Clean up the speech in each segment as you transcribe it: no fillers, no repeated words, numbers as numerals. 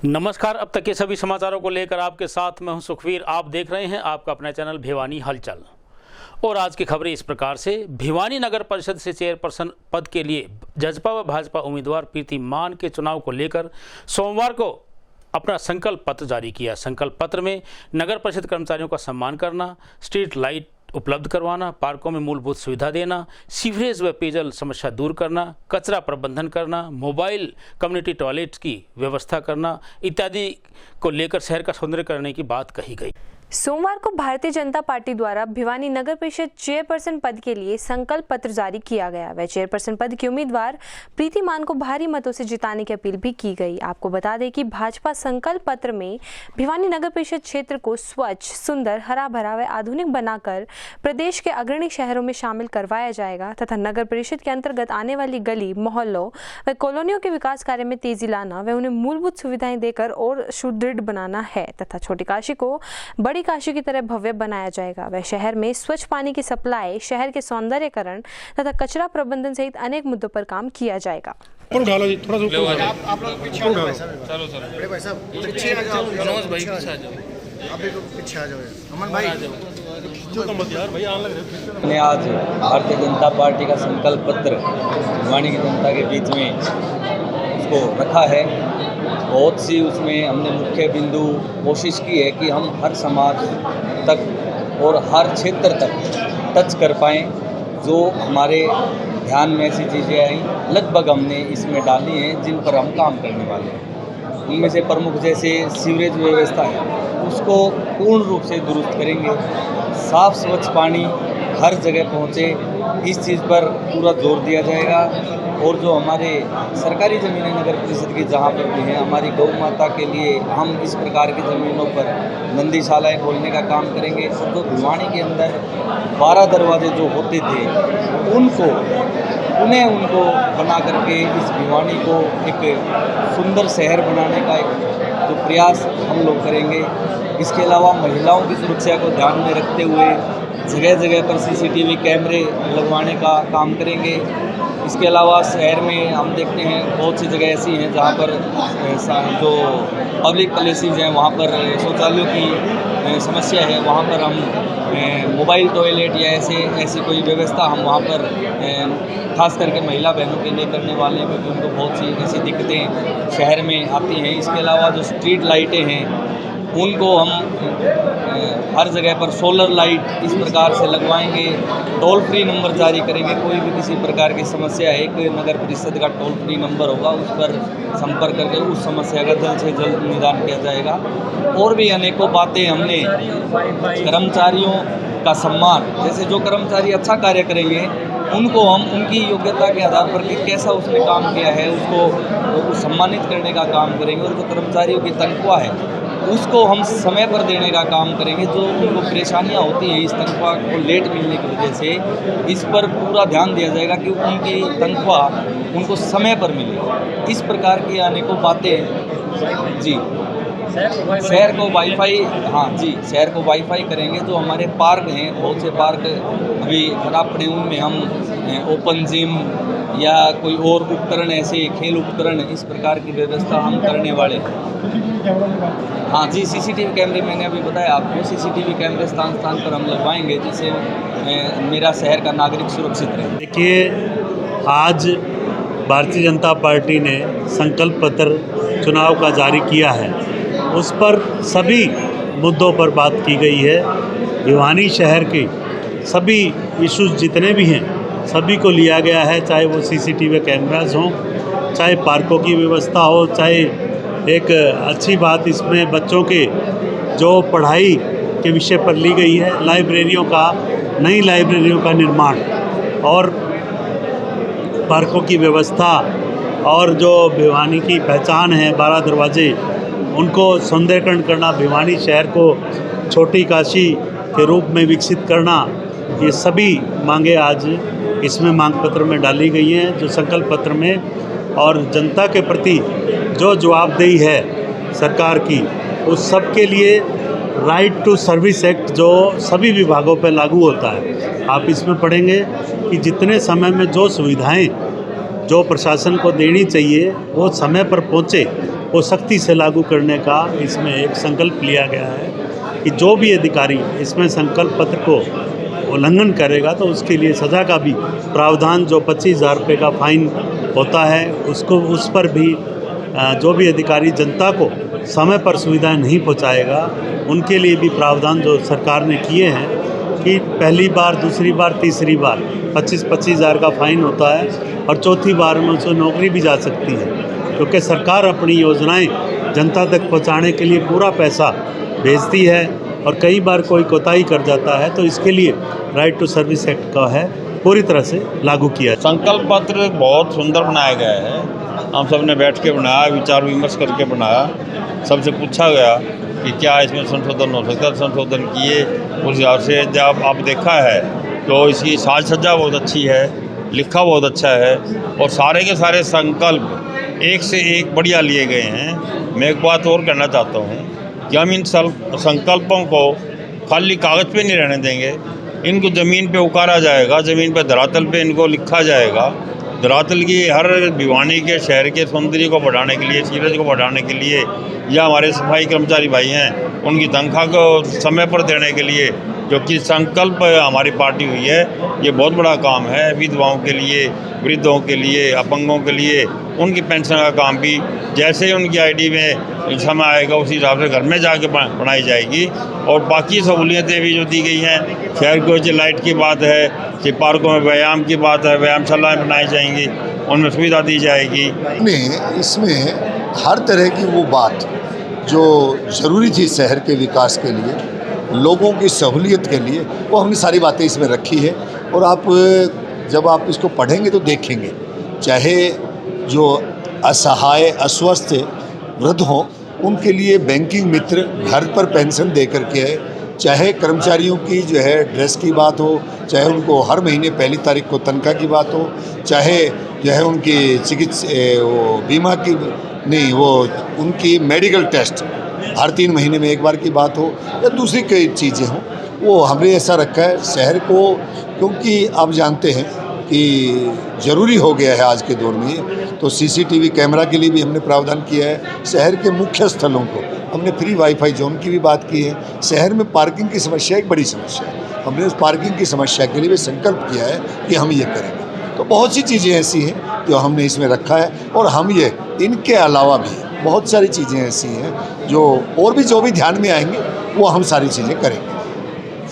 नमस्कार। अब तक के सभी समाचारों को लेकर आपके साथ मैं हूं सुखवीर। आप देख रहे हैं आपका अपना चैनल भिवानी हलचल। और आज की खबरें इस प्रकार से। भिवानी नगर परिषद से चेयरपर्सन पद के लिए जसपा व भाजपा उम्मीदवार प्रीति मान के चुनाव को लेकर सोमवार को अपना संकल्प पत्र जारी किया। संकल्प पत्र में नगर परिषद कर्मचारियों का सम्मान करना, स्ट्रीट लाइट उपलब्ध करवाना, पार्कों में मूलभूत सुविधा देना, सीवरेज व पेयजल समस्या दूर करना, कचरा प्रबंधन करना, मोबाइल कम्युनिटी टॉयलेट्स की व्यवस्था करना इत्यादि को लेकर शहर का सौंदर्य करने की बात कही गई। सोमवार को भारतीय जनता पार्टी द्वारा भिवानी नगर परिषद चेयरपर्सन पद के लिए संकल्प पत्र जारी किया गया। वह चेयरपर्सन पद की उम्मीदवार प्रीति मान को भारी मतों से जिताने की अपील भी की गई। आपको बता दें कि भाजपा संकल्प पत्र में भिवानी नगर परिषद क्षेत्र को स्वच्छ, सुंदर, हरा भरा व आधुनिक बनाकर प्रदेश के अग्रणी शहरों में शामिल करवाया जाएगा तथा नगर परिषद के अंतर्गत आने वाली गली, मोहल्लों व कॉलोनियों के विकास कार्य में तेजी लाना व उन्हें मूलभूत सुविधाएं देकर और सुदृढ़ बनाना है तथा छोटी काशी को बड़ी काशी की तरह भव्य बनाया जाएगा। वह शहर में स्वच्छ पानी की सप्लाई, शहर के सौंदर्यकरण तथा कचरा प्रबंधन सहित अनेक मुद्दों पर काम किया जाएगा। उठा लो जी, थोड़ा सा आप लोग पीछे आ जाओ। चलो बड़े भाई साहब पीछे आ जाओ। मनोज भाई पीछे आ जाओ। आप भी पीछे आ जाओ। अमन भाई जो तो मत यार, भैया आने लग रहे। हमने आज भारतीय जनता पार्टी का संकल्प पत्र भिवानी की जनता के बीच में उसको रखा है। बहुत सी उसमें हमने मुख्य बिंदु कोशिश की है कि हम हर समाज तक और हर क्षेत्र तक टच कर पाएँ। जो हमारे ध्यान में ऐसी चीज़ें आई लगभग हमने इसमें डाली हैं जिन पर हम काम करने वाले हैं। उनमें से प्रमुख जैसे सीवरेज व्यवस्था है उसको पूर्ण रूप से दुरुस्त करेंगे। साफ स्वच्छ पानी हर जगह पहुँचे, इस चीज़ पर पूरा जोर दिया जाएगा। और जो हमारे सरकारी ज़मीनें नगर परिषद की जहाँ पर भी हैं, हमारी गौ माता के लिए हम इस प्रकार की ज़मीनों पर नंदीशालाएँ खोलने का काम करेंगे। और जो भिवानी के अंदर 12 दरवाजे जो होते थे उनको बना करके इस भिवानी को एक सुंदर शहर बनाने का एक जो प्रयास हम लोग करेंगे। इसके अलावा महिलाओं की सुरक्षा को ध्यान में रखते हुए जगह जगह पर CCTV कैमरे लगवाने का काम करेंगे। इसके अलावा शहर में हम देखते हैं बहुत सी जगह ऐसी हैं जहाँ पर जो पब्लिक प्लेसेस हैं वहाँ पर शौचालयों की समस्या है, वहाँ पर हम मोबाइल टॉयलेट या ऐसी कोई व्यवस्था हम वहाँ पर खास करके महिला बहनों के लिए करने वाले हैं, क्योंकि उनको बहुत सी ऐसी दिक्कतें शहर में आती हैं। इसके अलावा जो स्ट्रीट लाइटें हैं उनको हम हर जगह पर सोलर लाइट इस प्रकार से लगवाएंगे। टोल फ्री नंबर जारी करेंगे। कोई भी किसी प्रकार की समस्या है, एक नगर परिषद का टोल फ्री नंबर होगा, उस पर संपर्क करके उस समस्या का जल्द से जल्द निदान किया जाएगा। और भी अनेकों बातें हमने कर्मचारियों का सम्मान, जैसे जो कर्मचारी अच्छा कार्य करेंगे उनको हम उनकी योग्यता के आधार पर कि कैसा उसने काम किया है उसको सम्मानित करने का काम करेंगे। और जो कर्मचारियों की तनख्वाह है उसको हम समय पर देने का काम करेंगे। जो उनको परेशानियां होती हैं इस तनख्वाह को लेट मिलने की वजह से, इस पर पूरा ध्यान दिया जाएगा कि उनकी तनख्वाह उनको समय पर मिले। इस प्रकार की अनेकों बातें। जी, शहर को वाईफाई, हाँ जी, शहर को वाईफाई करेंगे। जो हमारे पार्क हैं, बहुत से पार्क अभी खराब पड़े, उनमें हम ओपन जिम या कोई और उपकरण, ऐसे खेल उपकरण, इस प्रकार की व्यवस्था हम करने वाले। हाँ जी, CCTV कैमरे मैंने अभी बताया आपको, CCTV कैमरे स्थान स्थान पर हम लगवाएंगे जिससे मेरा शहर का नागरिक सुरक्षित रहे। देखिए, आज भारतीय जनता पार्टी ने संकल्प पत्र चुनाव का जारी किया है। उस पर सभी मुद्दों पर बात की गई है। भिवानी शहर के सभी इश्यूज जितने भी हैं सभी को लिया गया है, चाहे वो CCTV कैमराज हों, चाहे पार्कों की व्यवस्था हो, चाहे एक अच्छी बात इसमें बच्चों के जो पढ़ाई के विषय पर ली गई है, नई लाइब्रेरियों का निर्माण और पार्कों की व्यवस्था, और जो भिवानी की पहचान है 12 दरवाजे, उनको सौंदर्यकरण करना, भिवानी शहर को छोटी काशी के रूप में विकसित करना, ये सभी मांगे आज इसमें मांग पत्र में डाली गई हैं। जो संकल्प पत्र में और जनता के प्रति जो जवाबदेही है सरकार की, उस सब के लिए राइट टू सर्विस एक्ट जो सभी विभागों पर लागू होता है। आप इसमें पढ़ेंगे कि जितने समय में जो सुविधाएं जो प्रशासन को देनी चाहिए वो समय पर पहुँचे, वो सख्ती से लागू करने का इसमें एक संकल्प लिया गया है कि जो भी अधिकारी इसमें संकल्प पत्र को उल्लंघन करेगा तो उसके लिए सज़ा का भी प्रावधान, जो 25,000 रुपये का फाइन होता है उसको, उस पर भी जो भी अधिकारी जनता को समय पर सुविधाएं नहीं पहुंचाएगा उनके लिए भी प्रावधान जो सरकार ने किए हैं कि पहली बार, दूसरी बार, तीसरी बार 25,000 का फाइन होता है और चौथी बार में उसे नौकरी भी जा सकती है, क्योंकि सरकार अपनी योजनाएं जनता तक पहुंचाने के लिए पूरा पैसा भेजती है और कई बार कोई कोताही कर जाता है तो इसके लिए राइट टू सर्विस एक्ट का है पूरी तरह से लागू किया। संकल्प पत्र बहुत सुंदर बनाया गया है, हम सब ने बैठ के बनाया, विचार विमर्श करके बनाया, सबसे पूछा गया कि क्या इसमें संशोधन हो सकता है, संशोधन किए। उस हिसाब से जब आप देखा है तो इसकी साज सज्जा बहुत अच्छी है, लिखा बहुत अच्छा है और सारे के सारे संकल्प एक से एक बढ़िया लिए गए हैं। मैं एक बात और कहना चाहता हूँ कि हम इन संकल्पों को खाली कागज़ पे नहीं रहने देंगे, इनको ज़मीन पे उतारा जाएगा, ज़मीन पे धरातल पे इनको लिखा जाएगा। धरातल की हर भिवानी के शहर के सौंदर्य को बढ़ाने के लिए, सीवरेज को बढ़ाने के लिए, या हमारे सफाई कर्मचारी भाई हैं उनकी तनख्वाह को समय पर देने के लिए जो कि संकल्प हमारी पार्टी हुई है, ये बहुत बड़ा काम है। विधवाओं के लिए, वृद्धों के लिए, अपंगों के लिए उनकी पेंशन का काम भी जैसे ही उनकी आईडी में समय आएगा उसी हिसाब से घर में जाके बनाई जाएगी। और बाकी सहूलियतें भी जो दी गई हैं, शहर को जो लाइट की बात है, कि पार्कों में व्यायाम की बात है, व्यायामशालाएँ बनाई जाएंगी, उनमें सुविधा दी जाएगी। इसमें हर तरह की वो बात जो ज़रूरी थी शहर के विकास के लिए, लोगों की सहूलियत के लिए, वो हमने सारी बातें इसमें रखी है। और आप जब आप इसको पढ़ेंगे तो देखेंगे, चाहे जो असहाय, अस्वस्थ वृद्ध हों उनके लिए बैंकिंग मित्र घर पर पेंशन दे करके है, चाहे कर्मचारियों की जो है ड्रेस की बात हो, चाहे उनको हर महीने 1 तारीख को तनख्वाह की बात हो, चाहे जो है उनकी वो बीमा की नहीं, वो उनकी मेडिकल टेस्ट हर 3 महीने में एक बार की बात हो, या दूसरी कई चीज़ें हों, वो हमने ऐसा रखा है शहर को। क्योंकि आप जानते हैं कि ज़रूरी हो गया है आज के दौर में, तो सीसीटीवी कैमरा के लिए भी हमने प्रावधान किया है। शहर के मुख्य स्थलों को हमने फ्री वाईफाई जोन की भी बात की है। शहर में पार्किंग की समस्या एक बड़ी समस्या है, हमने उस पार्किंग की समस्या के लिए भी संकल्प किया है कि हम ये करेंगे। तो बहुत सी चीज़ें ऐसी हैं जो हमने इसमें रखा है, और हम ये इनके अलावा भी बहुत सारी चीज़ें ऐसी हैं जो और भी जो भी ध्यान में आएंगे वो हम सारी चीज़ें करेंगे।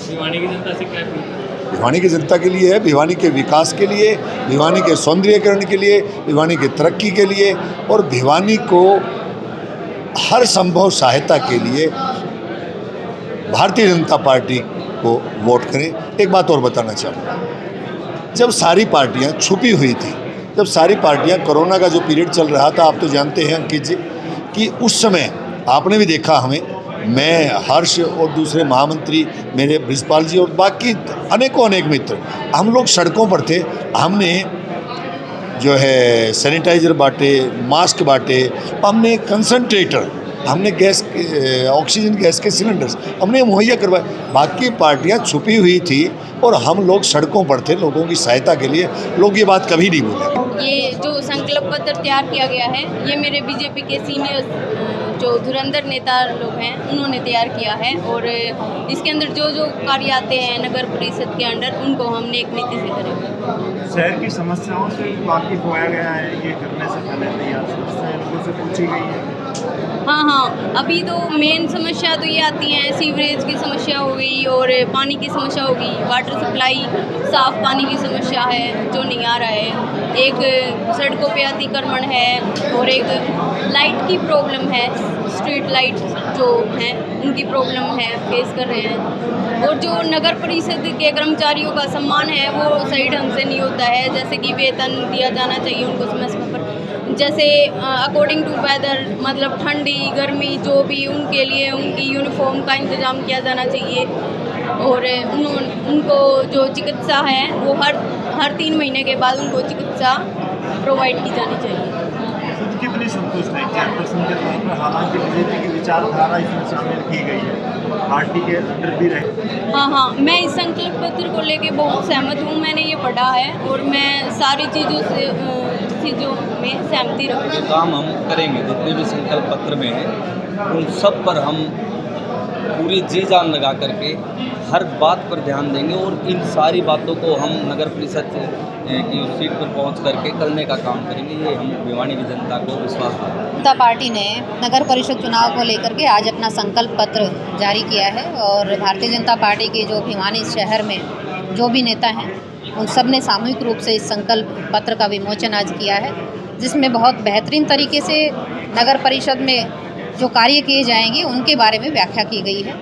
भिवानी की जनता से क्या अपील? भिवानी की जनता के लिए है, भिवानी के विकास के लिए, भिवानी के सौंदर्यीकरण के लिए, भिवानी की तरक्की के लिए, और भिवानी को हर संभव सहायता के लिए भारतीय जनता पार्टी को वोट करें। एक बात और बताना चाहूँगा, जब सारी पार्टियां छुपी हुई थी, जब सारी पार्टियां कोरोना का जो पीरियड चल रहा था, आप तो जानते हैं अंकित जी कि उस समय आपने भी देखा, हमें, मैं, हर्ष और दूसरे महामंत्री मेरे ब्रिजपाल जी और बाकी अनेक मित्र, हम लोग सड़कों पर थे। हमने जो है सैनिटाइज़र बांटे, मास्क बांटे, हमने कंसंट्रेटर, हमने गैस, ऑक्सीजन गैस के सिलेंडर्स हमने मुहैया करवाए। बाकी पार्टियां छुपी हुई थी और हम लोग सड़कों पर थे लोगों की सहायता के लिए। लोग ये बात कभी नहीं बोले। ये जो संकल्प पत्र तैयार किया गया है, ये मेरे बीजेपी के सीनियर जो धुरंधर नेता लोग हैं उन्होंने तैयार किया है, और इसके अंदर जो जो कार्य आते हैं नगर परिषद के अंडर, उनको हमने एक नीति से करेंगे। शहर की समस्याओं से वाकिफ होया गया है, ये करने से पहले तैयार समस्याएं लोगों से पूछी गई है। हाँ, अभी तो मेन समस्या तो ये आती है, सीवरेज की समस्या हो गई और पानी की समस्या हो गई, वाटर सप्लाई, साफ़ पानी की समस्या है जो नहीं आ रहा है, एक सड़कों पे अतिक्रमण है, और एक लाइट की प्रॉब्लम है, स्ट्रीट लाइट जो हैं उनकी प्रॉब्लम है, फेस कर रहे हैं। और जो नगर परिषद के कर्मचारियों का सम्मान है वो सही ढंग से नहीं होता है, जैसे कि वेतन दिया जाना चाहिए उनको समय समय पर, जैसे अकॉर्डिंग टू वेदर, मतलब ठंडी गर्मी जो भी उनके लिए उनकी यूनिफॉर्म का इंतज़ाम किया जाना चाहिए। और उनको जो चिकित्सा है वो हर 3 महीने के बाद उनको चिकित्सा प्रोवाइड की जानी चाहिए। कितनी संतुष्ट है चेयरपर्सन के तौर पर? हालांकि बीजेपी की विचारधारा इसमें शामिल की गई है, पार्टी के अंदर भी रहे। हाँ, मैं इस संकल्प पत्र को लेके बहुत सहमत हूँ। मैंने ये पढ़ा है और मैं सारी चीज़ों से चीज़ों में सहमति रखते ये काम हम करेंगे, जितने भी संकल्प पत्र में हैं उन सब पर हम पूरी जी जान लगा करके हर बात पर ध्यान देंगे और इन सारी बातों को हम नगर परिषद की उस सीट पर पहुंच करके करने का काम करेंगे। ये हम भिवानी की जनता को विश्वास देते हैं। जनता पार्टी ने नगर परिषद चुनाव को लेकर के आज अपना संकल्प पत्र जारी किया है और भारतीय जनता पार्टी के जो भिवानी शहर में जो भी नेता हैं उन सब ने सामूहिक रूप से इस संकल्प पत्र का विमोचन आज किया है, जिसमें बहुत बेहतरीन तरीके से नगर परिषद में जो कार्य किए जाएंगे उनके बारे में व्याख्या की गई है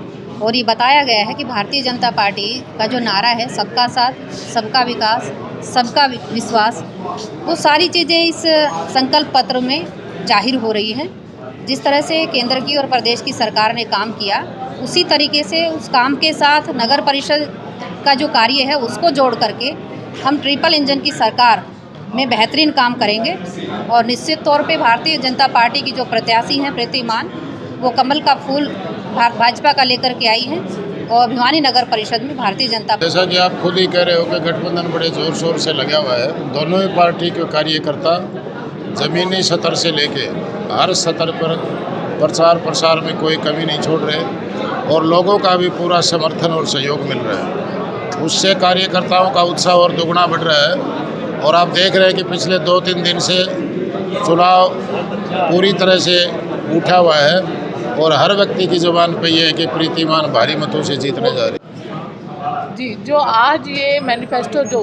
और ये बताया गया है कि भारतीय जनता पार्टी का जो नारा है सबका साथ, सबका विकास, सबका विश्वास, वो सारी चीज़ें इस संकल्प पत्र में जाहिर हो रही हैं। जिस तरह से केंद्र की और प्रदेश की सरकार ने काम किया उसी तरीके से उस काम के साथ नगर परिषद का जो कार्य है उसको जोड़ करके हम ट्रिपल इंजन की सरकार में बेहतरीन काम करेंगे और निश्चित तौर पे भारतीय जनता पार्टी की जो प्रत्याशी हैं प्रतिमान, वो कमल का फूल भाजपा का लेकर के आई है और भिवानी नगर परिषद में भारतीय जनता जैसा कि आप खुद ही कह रहे हो कि गठबंधन बड़े जोर शोर से लगा हुआ है। दोनों ही पार्टी के कार्यकर्ता ज़मीनी स्तर से लेके हर स्तर पर प्रचार प्रसार में कोई कमी नहीं छोड़ रहे और लोगों का भी पूरा समर्थन और सहयोग मिल रहा है। उससे कार्यकर्ताओं का उत्साह और दोगुना बढ़ रहा है और आप देख रहे हैं कि पिछले 2-3 दिन से चुनाव पूरी तरह से उठा हुआ है और हर व्यक्ति की जुबान पे ये है कि प्रीतिमान भारी मतों से जीतने जा रही। जी, जो आज ये मैनिफेस्टो जो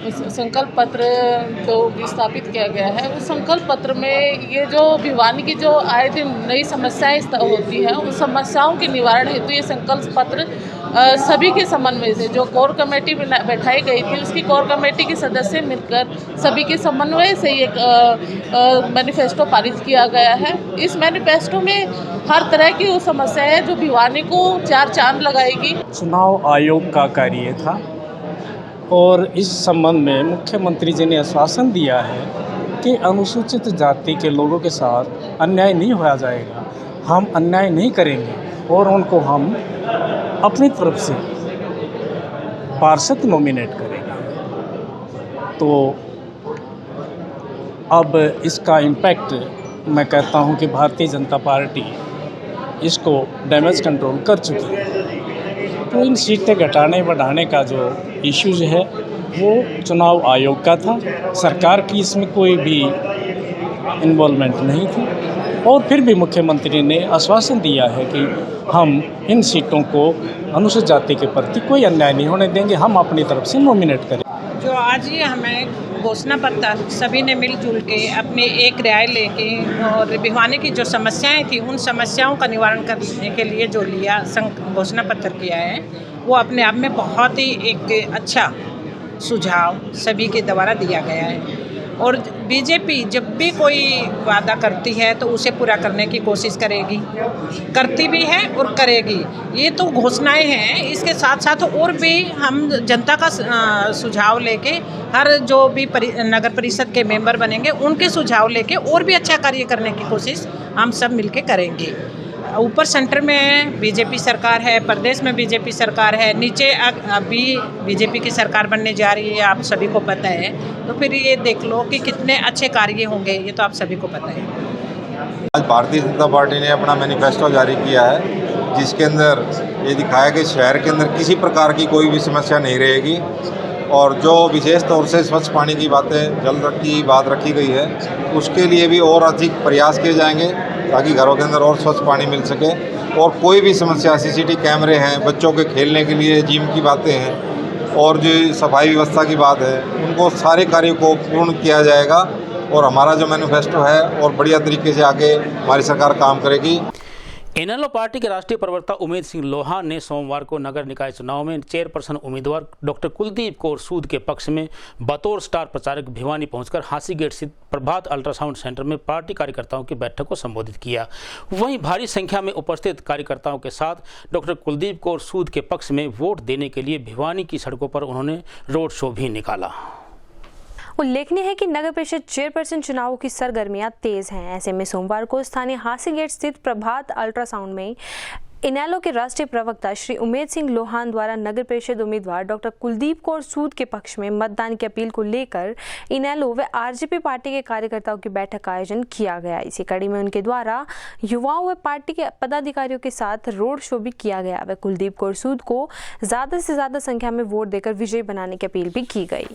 संकल्प पत्र जो स्थापित किया गया है उस संकल्प पत्र में ये जो भिवानी की जो आए दिन नई समस्याएं होती हैं उन समस्याओं के निवारण हेतु ये संकल्प पत्र सभी के समन्वय से जो कोर कमेटी बैठाई गई थी उसकी कोर कमेटी के सदस्य मिलकर सभी के समन्वय से ये मैनिफेस्टो पारित किया गया है। इस मैनिफेस्टो में हर तरह की वो समस्याएं हैं जो भिवानी को चार चांद लगाएगी। चुनाव आयोग का कार्य था और इस संबंध में मुख्यमंत्री जी ने आश्वासन दिया है कि अनुसूचित जाति के लोगों के साथ अन्याय नहीं होया जाएगा, हम अन्याय नहीं करेंगे और उनको हम अपनी तरफ से पार्षद नॉमिनेट करेंगे। तो अब इसका इम्पैक्ट मैं कहता हूं कि भारतीय जनता पार्टी इसको डैमेज कंट्रोल कर चुकी है। तो इन सीटें घटाने बढ़ाने का जो इश्यूज है वो चुनाव आयोग का था, सरकार की इसमें कोई भी इन्वॉल्वमेंट नहीं थी और फिर भी मुख्यमंत्री ने आश्वासन दिया है कि हम इन सीटों को अनुसूचित जाति के प्रति कोई अन्याय नहीं होने देंगे, हम अपनी तरफ से नॉमिनेट करें। जो आज ये हमें घोषणा पत्र सभी ने मिलजुल के अपनी एक राय लेके और भिवानी की जो समस्याएं थी उन समस्याओं का निवारण करने के लिए जो लिया घोषणा पत्र किया है वो अपने आप में बहुत ही एक अच्छा सुझाव सभी के द्वारा दिया गया है। और बीजेपी जब भी कोई वादा करती है तो उसे पूरा करने की कोशिश करेगी, करती भी है और करेगी। ये तो घोषणाएं हैं, इसके साथ साथ और भी हम जनता का सुझाव लेके हर जो भी नगर परिषद के मेंबर बनेंगे उनके सुझाव लेके और भी अच्छा कार्य करने की कोशिश हम सब मिलके करेंगे। ऊपर सेंटर में बीजेपी सरकार है, प्रदेश में बीजेपी सरकार है, नीचे अभी बीजेपी की सरकार बनने जा रही है, आप सभी को पता है। तो फिर ये देख लो कि कितने अच्छे कार्य होंगे, ये तो आप सभी को पता है। आज भारतीय जनता पार्टी ने अपना मैनिफेस्टो जारी किया है जिसके अंदर ये दिखाया कि शहर के अंदर किसी प्रकार की कोई भी समस्या नहीं रहेगी और जो विशेष तौर से स्वच्छ पानी की बातें जल की बात रखी गई है उसके लिए भी और अधिक प्रयास किए जाएंगे ताकि घरों के अंदर और स्वच्छ पानी मिल सके। और कोई भी समस्या, सीसीटीवी कैमरे हैं, बच्चों के खेलने के लिए जिम की बातें हैं और जो सफाई व्यवस्था की बात है, उनको सारे कार्यों को पूर्ण किया जाएगा और हमारा जो मैनिफेस्टो है और बढ़िया तरीके से आगे हमारी सरकार काम करेगी। इनेलो पार्टी के राष्ट्रीय प्रवक्ता उमेद सिंह लोहा ने सोमवार को नगर निकाय चुनाव में चेयरपर्सन उम्मीदवार डॉक्टर कुलदीप कौर सूद के पक्ष में बतौर स्टार प्रचारक भिवानी पहुंचकर हासी गेट स्थित प्रभात अल्ट्रासाउंड सेंटर में पार्टी कार्यकर्ताओं की बैठक को संबोधित किया। वहीं भारी संख्या में उपस्थित कार्यकर्ताओं के साथ डॉक्टर कुलदीप कौर सूद के पक्ष में वोट देने के लिए भिवानी की सड़कों पर उन्होंने रोड शो भी निकाला। उल्लेखनीय है कि नगर परिषद चेयरपर्सन चुनावों की सरगर्मियां तेज हैं। ऐसे में सोमवार को स्थानीय हासी गेट स्थित प्रभात अल्ट्रासाउंड में इनेलो के राष्ट्रीय प्रवक्ता श्री उमेद सिंह लोहान द्वारा नगर परिषद उम्मीदवार डॉक्टर कुलदीप कौर सूद के पक्ष में मतदान की अपील को लेकर इनेलो व आरजेपी पार्टी के कार्यकर्ताओं की बैठक का आयोजन किया गया। इसी कड़ी में उनके द्वारा युवाओं व पार्टी के पदाधिकारियों के साथ रोड शो भी किया गया व कुलदीप कौर सूद को ज्यादा से ज्यादा संख्या में वोट देकर विजयी बनाने की अपील भी की गई।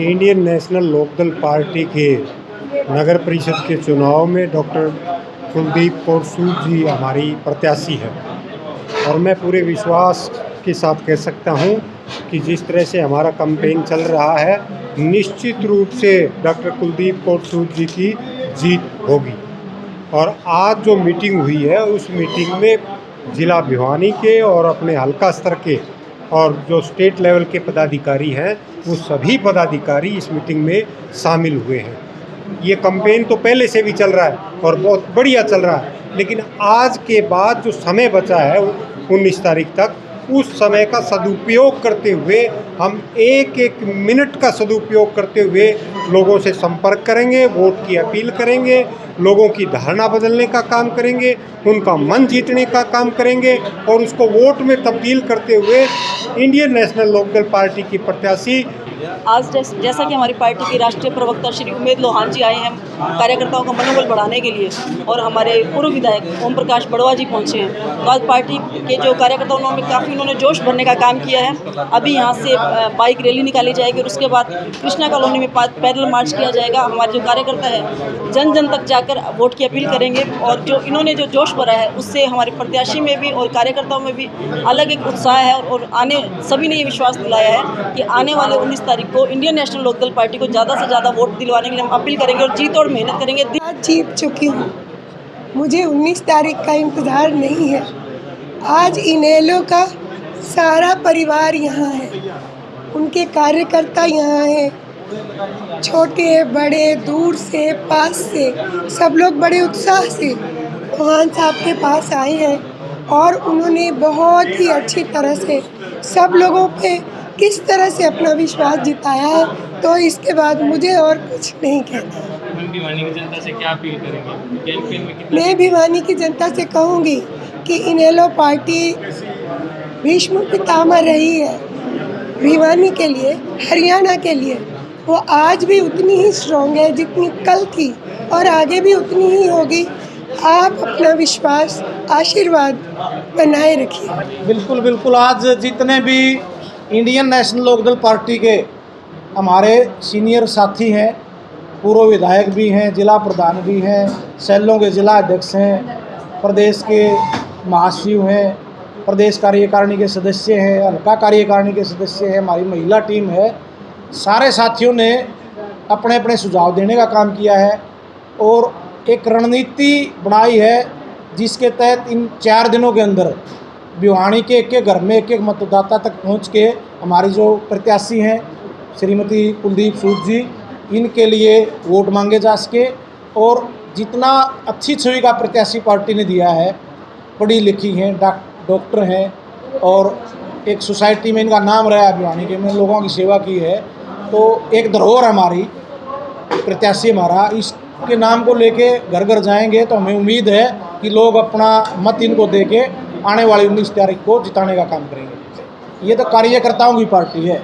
इंडियन नेशनल लोकदल पार्टी के नगर परिषद के चुनाव में डॉक्टर कुलदीप कौर सूद जी हमारी प्रत्याशी है और मैं पूरे विश्वास के साथ कह सकता हूं कि जिस तरह से हमारा कैंपेन चल रहा है निश्चित रूप से डॉक्टर कुलदीप कौर सूद जी की जीत होगी। और आज जो मीटिंग हुई है उस मीटिंग में जिला भिवानी के और अपने हल्का स्तर के और जो स्टेट लेवल के पदाधिकारी हैं वो सभी पदाधिकारी इस मीटिंग में शामिल हुए हैं। ये कैंपेन तो पहले से भी चल रहा है और बहुत बढ़िया चल रहा है, लेकिन आज के बाद जो समय बचा है 19 तारीख तक, उस समय का सदुपयोग करते हुए हम एक मिनट का सदुपयोग करते हुए लोगों से संपर्क करेंगे, वोट की अपील करेंगे, लोगों की धारणा बदलने का काम करेंगे, उनका मन जीतने का काम करेंगे और उसको वोट में तब्दील करते हुए इंडियन नेशनल लोकदल पार्टी की प्रत्याशी आज जैसा कि हमारी पार्टी के राष्ट्रीय प्रवक्ता श्री उमेद लोहान जी आए हैं कार्यकर्ताओं का मनोबल बढ़ाने के लिए और हमारे पूर्व विधायक ओम प्रकाश बड़वा जी पहुंचे हैं, तो आज पार्टी के जो कार्यकर्ता उन्होंने जोश भरने का काम किया है। अभी यहाँ से बाइक रैली निकाली जाएगी और उसके बाद कृष्णा कॉलोनी में पैदल मार्च किया जाएगा। हमारे जो कार्यकर्ता है जन जन तक जाकर वोट की अपील करेंगे और जो इन्होंने जो जोश भरा है उससे हमारे प्रत्याशी में भी और कार्यकर्ताओं में भी अलग एक उत्साह है और आने सभी ने ये विश्वास दिलाया है कि आने वाले 19 तारीख को इंडियन नेशनल लोकदल पार्टी को ज़्यादा से ज़्यादा वोट दिलवाने के लिए हम अपील करेंगे और जीत और मेहनत करेंगे। आज जीत चुकी हूँ, मुझे 19 तारीख का इंतज़ार नहीं है। आज इनेलो का सारा परिवार यहाँ है, उनके कार्यकर्ता यहाँ हैं, छोटे बड़े दूर से पास से सब लोग बड़े उत्साह से लोहान साहब के पास आए हैं और उन्होंने बहुत ही अच्छी तरह से सब लोगों पे किस तरह से अपना विश्वास जिताया है, तो इसके बाद मुझे और कुछ नहीं कहना। भिवानी की जनता से क्या अपील करेंगे? मैं भिवानी की जनता से कहूँगी कि इनेलो पार्टी भीष्म पितामह रही है भिवानी के लिए, हरियाणा के लिए। वो आज भी उतनी ही स्ट्रॉन्ग है जितनी कल थी और आगे भी उतनी ही होगी। आप अपना विश्वास आशीर्वाद बनाए रखिए। बिल्कुल बिल्कुल। आज जितने भी इंडियन नेशनल लोकदल पार्टी के हमारे सीनियर साथी हैं, पूर्व विधायक भी हैं, जिला प्रधान भी हैं, सेलों के जिला अध्यक्ष हैं, प्रदेश के महासचिव हैं, प्रदेश कार्यकारिणी के सदस्य हैं, हल्का कार्यकारिणी के सदस्य हैं, हमारी महिला टीम है, सारे साथियों ने अपने अपने सुझाव देने का काम किया है और एक रणनीति बनाई है जिसके तहत इन 4 दिनों के अंदर भिवानी के एक घर में एक मतदाता तक पहुंच के हमारी जो प्रत्याशी हैं श्रीमती कुलदीप सूद जी, इनके लिए वोट मांगे जा सके और जितना अच्छी छवि का प्रत्याशी पार्टी ने दिया है, पढ़ी लिखी हैं, डॉक्टर हैं और एक सोसाइटी में इनका नाम रहा है भिवानी के में, लोगों की सेवा की है, तो एक धरोहर हमारी प्रत्याशी हमारा इसके नाम को लेके घर घर जाएंगे तो हमें उम्मीद है कि लोग अपना मत इनको दे के आने वाली 19 तारीख को जिताने का काम करेंगे। ये तो कार्यकर्ताओं की पार्टी है,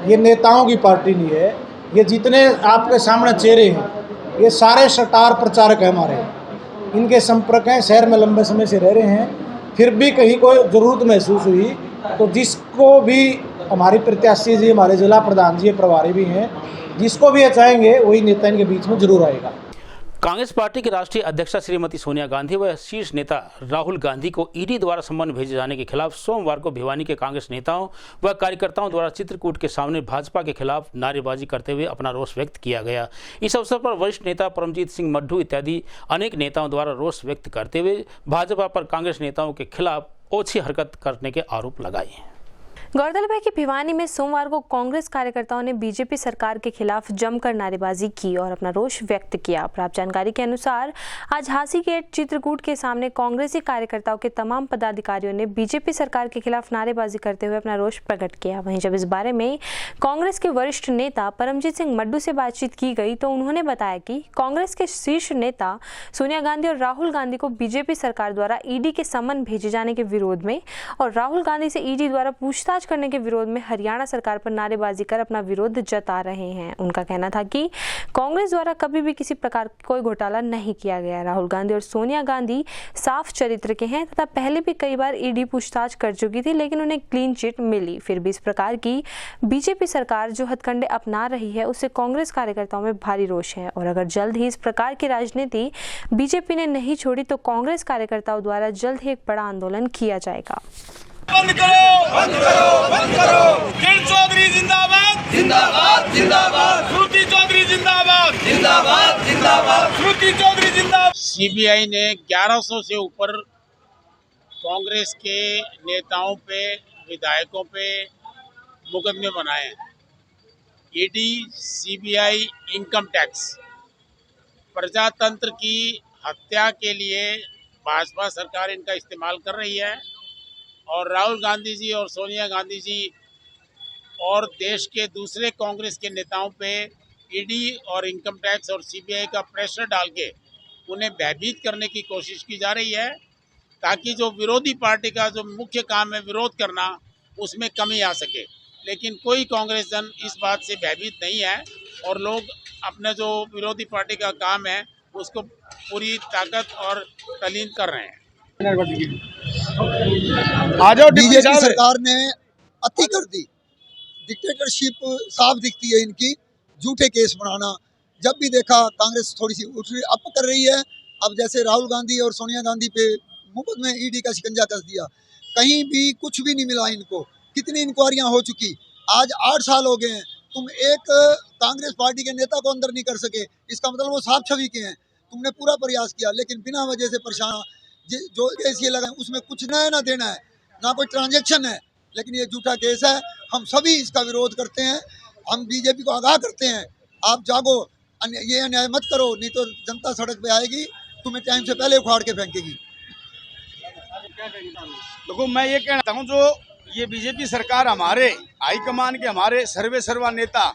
ये नेताओं की पार्टी नहीं है। ये जितने आपके सामने चेहरे हैं ये सारे स्टार प्रचारक हैं हमारे, इनके संपर्क हैं, शहर में लंबे समय से रह रहे हैं। फिर भी कहीं कोई ज़रूरत महसूस हुई तो जिसको भी हमारी प्रत्याशी जी, हमारे जिला प्रधान जी, प्रभारी भी हैं, जिसको भी चाहेंगे वही नेता इनके बीच में जरूर आएगा। कांग्रेस पार्टी की राष्ट्रीय अध्यक्षा श्रीमती सोनिया गांधी व शीर्ष नेता राहुल गांधी को ईडी द्वारा सम्मन भेजे जाने के खिलाफ सोमवार को भिवानी के कांग्रेस नेताओं व कार्यकर्ताओं द्वारा चित्रकूट के सामने भाजपा के खिलाफ नारेबाजी करते हुए अपना रोष व्यक्त किया गया। इस अवसर पर वरिष्ठ नेता परमजीत सिंह मड्ढू इत्यादि अनेक नेताओं द्वारा रोष व्यक्त करते हुए भाजपा पर कांग्रेस नेताओं के खिलाफ ओछी हरकत करने के आरोप लगाए। गौरतलब है कि भिवानी में सोमवार को कांग्रेस कार्यकर्ताओं ने बीजेपी सरकार के खिलाफ जमकर नारेबाजी की और अपना रोष व्यक्त किया। प्राप्त जानकारी के अनुसार आज हासी गेट चित्रकूट के सामने कांग्रेसी कार्यकर्ताओं के तमाम पदाधिकारियों ने बीजेपी सरकार के खिलाफ नारेबाजी करते हुए अपना रोष प्रकट किया। वहीं जब इस बारे में कांग्रेस के वरिष्ठ नेता परमजीत सिंह मड्डू से बातचीत की गई तो उन्होंने बताया कि कांग्रेस के शीर्ष नेता सोनिया गांधी और राहुल गांधी को बीजेपी सरकार द्वारा ईडी के समन भेजे जाने के विरोध में और राहुल गांधी से ईडी द्वारा पूछताछ करने के विरोध में हरियाणा सरकार पर नारेबाजी कर अपना विरोध जता रहे हैं। उनका कहना था कि कांग्रेस द्वारा कभी भी किसी प्रकार का कोई घोटाला नहीं किया गया। राहुल गांधी और सोनिया गांधी साफ चरित्र के हैं तथा पहले भी कई बार ईडी पूछताछ कर चुकी थी लेकिन उन्हें क्लीन चिट मिली। फिर भी इस प्रकार की बीजेपी सरकार जो हथकंडे अपना रही है उससे कांग्रेस कार्यकर्ताओं में भारी रोष है और अगर जल्द ही इस प्रकार की राजनीति बीजेपी ने नहीं छोड़ी तो कांग्रेस कार्यकर्ताओं द्वारा जल्द ही एक बड़ा आंदोलन किया जाएगा। बंद करो, बंद करो, बंद करो। किरण चौधरी जिंदाबाद, जिंदाबाद, जिंदाबाद। श्रुति चौधरी जिंदाबाद, जिंदाबाद, जिंदाबाद। श्रुति चौधरी जिंदाबाद। सीबीआई ने 1100 से ऊपर कांग्रेस के नेताओं पे, विधायकों पे मुकदमे बनाए हैं। ईडी, सीबीआई, इनकम टैक्स, प्रजातंत्र की हत्या के लिए भाजपा सरकार इनका इस्तेमाल कर रही है और राहुल गांधी जी और सोनिया गांधी जी और देश के दूसरे कांग्रेस के नेताओं पे ईडी और इनकम टैक्स और सीबीआई का प्रेशर डाल के उन्हें भयभीत करने की कोशिश की जा रही है ताकि जो विरोधी पार्टी का जो मुख्य काम है विरोध करना उसमें कमी आ सके। लेकिन कोई कांग्रेस जन इस बात से भयभीत नहीं है और लोग अपने जो विरोधी पार्टी का काम है उसको पूरी ताकत और तल्लीन कर रहे हैं। बीजेपी सरकार ने अति कर दी, डिक्टेटरशिप साफ दिखती है इनकी, झूठे केस बनाना। जब भी देखा कांग्रेस थोड़ी सी अप कर रही है। अब जैसे राहुल गांधी और सोनिया गांधी पे मुकदमे ईडी का शिकंजा कस दिया, कहीं भी कुछ भी नहीं मिला इनको। कितनी इंक्वायरियां हो चुकी, आज 8 साल हो गए हैं। तुम एक कांग्रेस पार्टी के नेता को अंदर नहीं कर सके, इसका मतलब वो साफ छवि के हैं। तुमने पूरा प्रयास किया लेकिन बिना वजह से परेशान, जो केस ये लगा उसमें कुछ नया ना देना है, ना कोई ट्रांजैक्शन है, लेकिन ये झूठा केस है। हम सभी इसका विरोध करते हैं। हम बीजेपी को आगाह करते हैं, आप जागो, ये अन्याय मत करो, नहीं तो जनता सड़क पे आएगी, तुम्हें टाइम से पहले उखाड़ के फेंकेगी। देखो, मैं ये कहना चाहता हूँ, जो ये बीजेपी सरकार हमारे हाईकमान के हमारे सर्वा नेता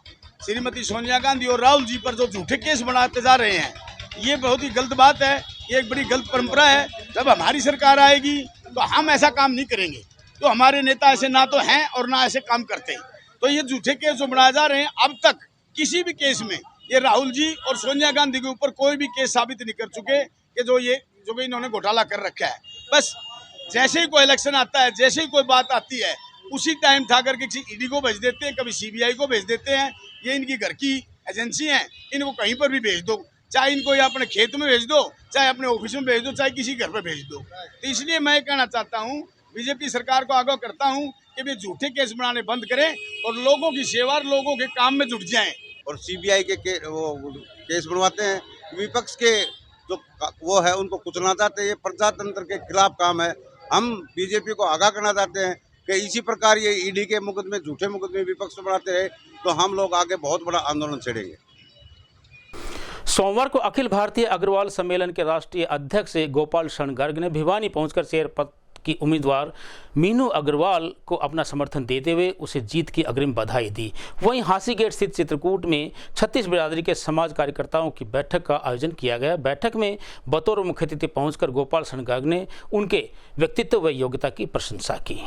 श्रीमती सोनिया गांधी और राहुल जी पर जो झूठे केस बनाते जा रहे हैं, ये बहुत ही गलत बात है। ये एक बड़ी गलत परंपरा है। जब हमारी सरकार आएगी तो हम ऐसा काम नहीं करेंगे। तो हमारे नेता ऐसे ना तो हैं और ना ऐसे काम करते। तो ये झूठे केस जो बनाए जा रहे हैं, अब तक किसी भी केस में ये राहुल जी और सोनिया गांधी के ऊपर कोई भी केस साबित नहीं कर चुके कि जो इन्होंने घोटाला कर रखा है। बस जैसे ही कोई इलेक्शन आता है, जैसे ही कोई बात आती है, उसी टाइम उठा करके किसी ईडी को भेज देते हैं, कभी सीबीआई को भेज देते हैं। ये इनकी घर की एजेंसी है, इनको कहीं पर भी भेज दो, चाहे इनको या अपने खेत में भेज दो, चाहे अपने ऑफिस में भेज दो, चाहे किसी घर पर भेज दो। तो इसलिए मैं कहना चाहता हूँ, बीजेपी सरकार को आगाह करता हूँ कि वे झूठे केस बनाने बंद करें और लोगों की सेवा, लोगों के काम में जुट जाएं। और सीबीआई के वो केस बनवाते हैं, विपक्ष के जो वो है उनको कुचलना चाहते हैं। ये प्रजातंत्र के खिलाफ काम है। हम बीजेपी को आगाह करना चाहते हैं कि इसी प्रकार ये ईडी के मुकदमे, झूठे मुकदमे विपक्ष बनाते रहे तो हम लोग आगे बहुत बड़ा आंदोलन छेड़ेंगे। सोमवार को अखिल भारतीय अग्रवाल सम्मेलन के राष्ट्रीय अध्यक्ष गोपाल शरण गर्ग ने भिवानी पहुंचकर चेयर पद की उम्मीदवार मीनू अग्रवाल को अपना समर्थन देते हुए उसे जीत की अग्रिम बधाई दी। वहीं हासी गेट स्थित चित्रकूट में 36 बिरादरी के समाज कार्यकर्ताओं की बैठक का आयोजन किया गया। बैठक में बतौर मुख्य अतिथि पहुंचकर गोपाल शरण गर्ग ने उनके व्यक्तित्व व योग्यता की प्रशंसा की।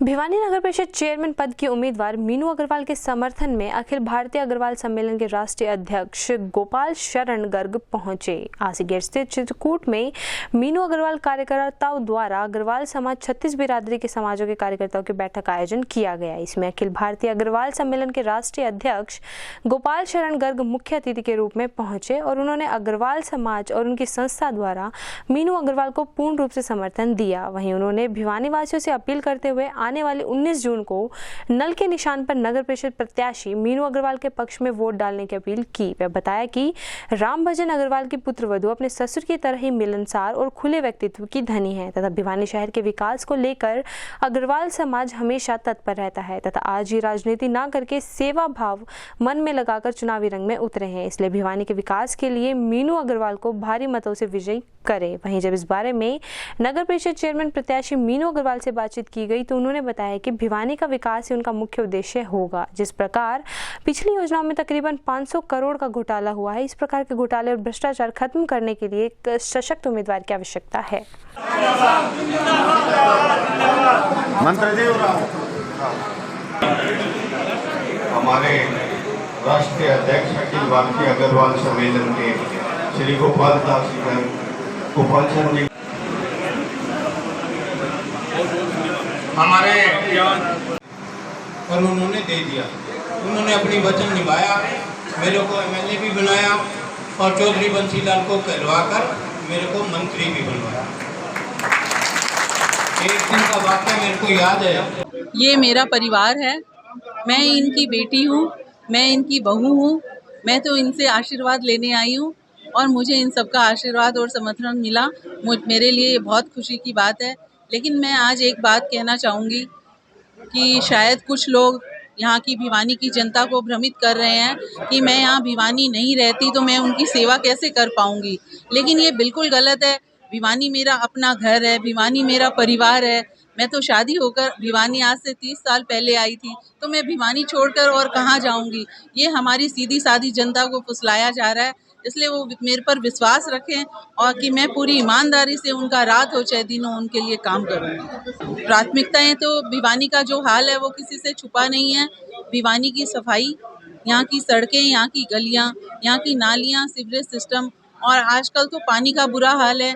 भिवानी नगर परिषद चेयरमैन पद की उम्मीदवार मीनू अग्रवाल के समर्थन में अखिल भारतीय अग्रवाल सम्मेलन के राष्ट्रीय अध्यक्ष गोपाल शरण गर्ग पहुंचे। हासी गेट स्थित चित्रकूट में मीनू अग्रवाल कार्यकर्ताओं द्वारा अग्रवाल समाज 36 बिरादरी के समाजों के कार्यकर्ताओं की बैठक का आयोजन किया गया। इसमें अखिल भारतीय अग्रवाल सम्मेलन के राष्ट्रीय अध्यक्ष गोपाल शरण गर्ग मुख्य अतिथि के रूप में पहुंचे और उन्होंने अग्रवाल समाज और उनकी संस्था द्वारा मीनू अग्रवाल को पूर्ण रूप से समर्थन दिया। वहीं उन्होंने भिवानी वासियों से अपील करते हुए आने वाले 19 जून को नल के निशान पर नगर परिषद प्रत्याशी मीनू अग्रवाल के पक्ष में वोट डालने की अपील की। वह बताया कि राम भजन अग्रवाल की पुत्रवधू अपने ससुर की तरह ही मिलनसार और खुले व्यक्तित्व की धनी है तथा भिवानी शहर के विकास को लेकर अग्रवाल समाज हमेशा तत्पर रहता है तथा आज ये राजनीति ना करके सेवा भाव मन में लगाकर चुनावी रंग में उतरे हैं। इसलिए भिवानी के विकास के लिए मीनू अग्रवाल को भारी मतों से विजयी करे। वहीं जब इस बारे में नगर परिषद चेयरमैन प्रत्याशी मीनू अग्रवाल से बातचीत की गई तो उन्होंने बताया कि भिवानी का विकास ही उनका मुख्य उद्देश्य होगा। जिस प्रकार पिछली योजनाओं में तकरीबन 500 करोड़ का घोटाला हुआ है, इस प्रकार के घोटाले और भ्रष्टाचार खत्म करने के लिए एक सशक्त उम्मीदवार की आवश्यकता है। हमारे राष्ट्रीय अध्यक्ष अखिल भारतीय अग्रवाल सम्मेलन के श्री गोपाल चंद जी हमारे और उन्होंने दे दिया। उन्होंने अपनी वचन निभाया, मेरे को एमएलए भी बनाया और चौधरी बंसीलाल को कहलवाकर मेरे को मंत्री भी बनवाया। एक दिन का वाक़या मेरे को याद है। ये मेरा परिवार है, मैं इनकी बेटी हूँ, मैं इनकी बहू हूँ। मैं तो इनसे आशीर्वाद लेने आई हूँ और मुझे इन सबका आशीर्वाद और समर्थन मिला। मेरे लिए ये बहुत खुशी की बात है। लेकिन मैं आज एक बात कहना चाहूँगी कि शायद कुछ लोग यहाँ की भिवानी की जनता को भ्रमित कर रहे हैं कि मैं यहाँ भिवानी नहीं रहती तो मैं उनकी सेवा कैसे कर पाऊँगी, लेकिन ये बिल्कुल गलत है। भिवानी मेरा अपना घर है, भिवानी मेरा परिवार है। मैं तो शादी होकर भिवानी आज से 30 साल पहले आई थी, तो मैं भिवानी छोड़कर और कहाँ जाऊँगी। ये हमारी सीधी सादी जनता को फुसलाया जा रहा है, इसलिए वो मेरे पर विश्वास रखें और कि मैं पूरी ईमानदारी से उनका रात हो चाहे दिन हो उनके लिए काम करूँगी। प्राथमिकताएं तो भिवानी का जो हाल है वो किसी से छुपा नहीं है। भिवानी की सफाई, यहाँ की सड़कें, यहाँ की गलियाँ, यहाँ की नालियाँ, सीवरेज सिस्टम और आजकल तो पानी का बुरा हाल है।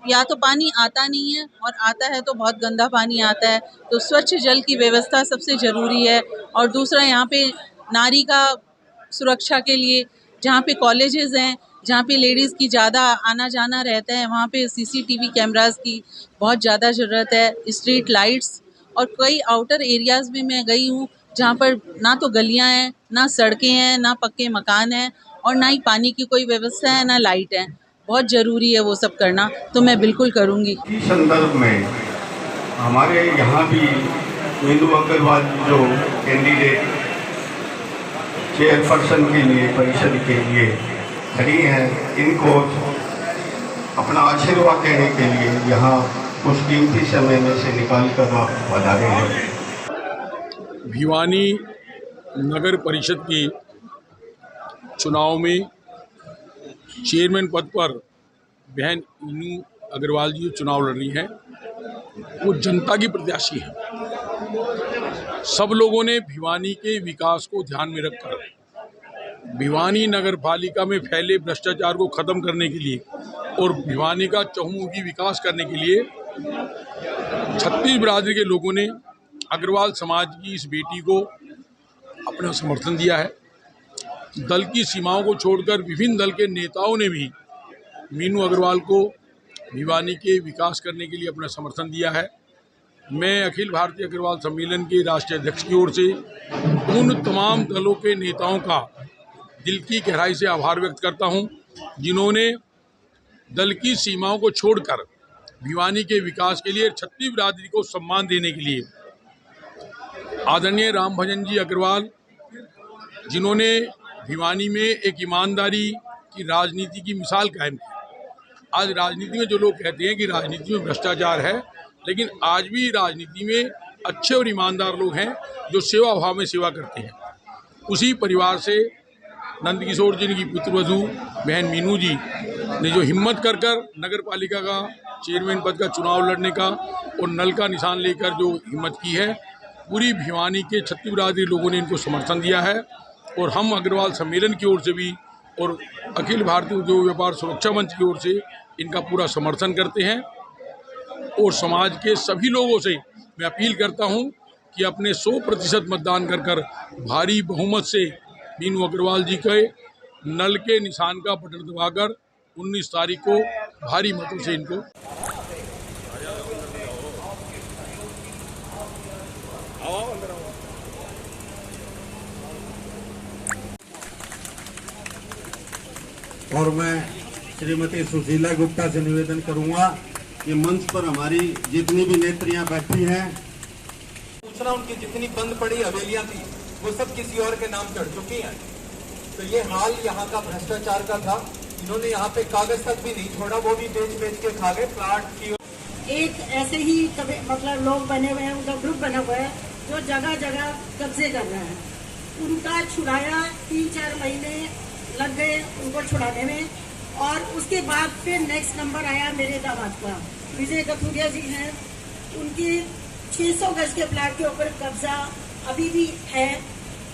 या तो पानी आता नहीं है और आता है तो बहुत गंदा पानी आता है, तो स्वच्छ जल की व्यवस्था सबसे ज़रूरी है। और दूसरा यहाँ पे नारी का सुरक्षा के लिए जहाँ पे कॉलेजेस हैं, जहाँ पे लेडीज़ की ज़्यादा आना जाना रहता है, वहाँ पे सीसीटीवी कैमरास की बहुत ज़्यादा ज़रूरत है। स्ट्रीट लाइट्स और कई आउटर एरियाज़ में मैं गई हूँ जहाँ पर ना तो गलियाँ हैं, ना सड़कें हैं, ना पक्के मकान हैं और ना ही पानी की कोई व्यवस्था है, ना लाइट है। बहुत ज़रूरी है वो सब करना, तो मैं बिल्कुल करूँगी। इस संदर्भ में हमारे यहाँ भी मीनू अग्रवाल जो कैंडिडेट चेयरपर्सन के लिए परिषद के लिए खड़ी हैं, इनको अपना आशीर्वाद देने के लिए यहाँ कुछ कीमती समय में से निकाल कर आप पधारे हैं। भिवानी नगर परिषद की चुनाव में चेयरमैन पद पर बहन मीनू अग्रवाल जी चुनाव लड़ रही हैं। वो जनता की प्रत्याशी है। सब लोगों ने भिवानी के विकास को ध्यान में रखकर भिवानी नगर पालिका में फैले भ्रष्टाचार को ख़त्म करने के लिए और भिवानी का चहुमुखी विकास करने के लिए 36 बिरादरी के लोगों ने अग्रवाल समाज की इस बेटी को अपना समर्थन दिया है। दल की सीमाओं को छोड़कर विभिन्न दल के नेताओं ने भी मीनू अग्रवाल को भिवानी के विकास करने के लिए अपना समर्थन दिया है। मैं अखिल भारतीय अग्रवाल सम्मेलन के राष्ट्रीय अध्यक्ष की ओर से उन तमाम दलों के नेताओं का दिल की गहराई से आभार व्यक्त करता हूं, जिन्होंने दल की सीमाओं को छोड़कर भिवानी के विकास के लिए छत्तीस बिरादरी को सम्मान देने के लिए आदरणीय राम भजन जी अग्रवाल, जिन्होंने भिवानी में एक ईमानदारी की राजनीति की मिसाल कायम की। आज राजनीति में जो लोग कहते हैं कि राजनीति में भ्रष्टाचार है, लेकिन आज भी राजनीति में अच्छे और ईमानदार लोग हैं जो सेवा भाव में सेवा करते हैं। उसी परिवार से नंद किशोर जी की पुत्रवधू बहन मीनू जी ने जो हिम्मत कर नगर पालिका का चेयरमैन पद का चुनाव लड़ने का और नल का निशान लेकर जो हिम्मत की है, पूरी भिवानी के 36 बिरादरी लोगों ने इनको समर्थन दिया है। और हम अग्रवाल सम्मेलन की ओर से भी और अखिल भारतीय उद्योग व्यापार सुरक्षा मंच की ओर से इनका पूरा समर्थन करते हैं। और समाज के सभी लोगों से मैं अपील करता हूं कि अपने 100% मतदान कर भारी बहुमत से मीनू अग्रवाल जी के नल के निशान का बटन दबाकर 19 तारीख को भारी मतों से इनको और मैं श्रीमती सुशीला गुप्ता से निवेदन करूंगा कि मंच पर हमारी जितनी भी नेत्रियां बैठी हैं, सूचना उनकी जितनी बंद पड़ी हवेलियां थी वो सब किसी और के नाम चढ़ चुकी हैं। तो ये हाल यहाँ का भ्रष्टाचार का था। इन्होंने यहाँ पे कागज तक भी नहीं छोड़ा, वो भी बेच के खा गए प्लाट की। एक ऐसे ही मतलब लोग बने हुए हैं, उनका ग्रुप बना हुआ है जो जगह जगह कब्जे कर रहे हैं। उनका छुड़ाया 3-4 महीने लग गए उनको छुड़ाने में, और उसके बाद फिर नेक्स्ट नंबर आया मेरे दामाद का, विजय कथुरिया जी हैं। उनकी 600 गज के प्लाट के ऊपर कब्जा अभी भी है,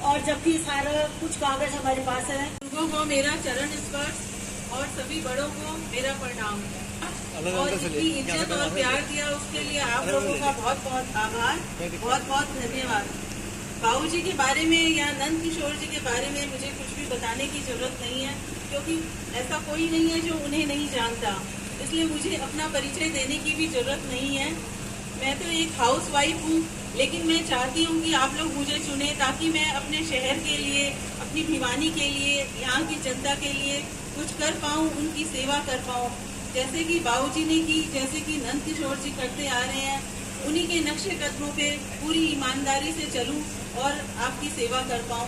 और जबकि सारा कुछ कागज हमारे पास है। लोगों को मेरा चरण स्पर्श और सभी बड़ों को मेरा प्रणाम, और इतनी इज्जत और प्यार दिया उसके लिए आप लोगों का बहुत बहुत आभार, बहुत बहुत धन्यवाद। बाबूजी के बारे में या नंद किशोर जी के बारे में मुझे कुछ भी बताने की जरूरत नहीं है, क्योंकि ऐसा कोई नहीं है जो उन्हें नहीं जानता, इसलिए मुझे अपना परिचय देने की भी जरूरत नहीं है। मैं तो एक हाउस वाइफ हूँ, लेकिन मैं चाहती हूँ कि आप लोग मुझे चुने ताकि मैं अपने शहर के लिए, अपनी भिवानी के लिए, यहाँ की जनता के लिए कुछ कर पाऊँ, उनकी सेवा कर पाऊँ, जैसे कि बाबूजी ने की, जैसे कि नंद किशोर जी करते आ रहे हैं। उन्हीं के नक्शे कदमों पे पूरी ईमानदारी से चलूँ और आपकी सेवा कर पाऊँ।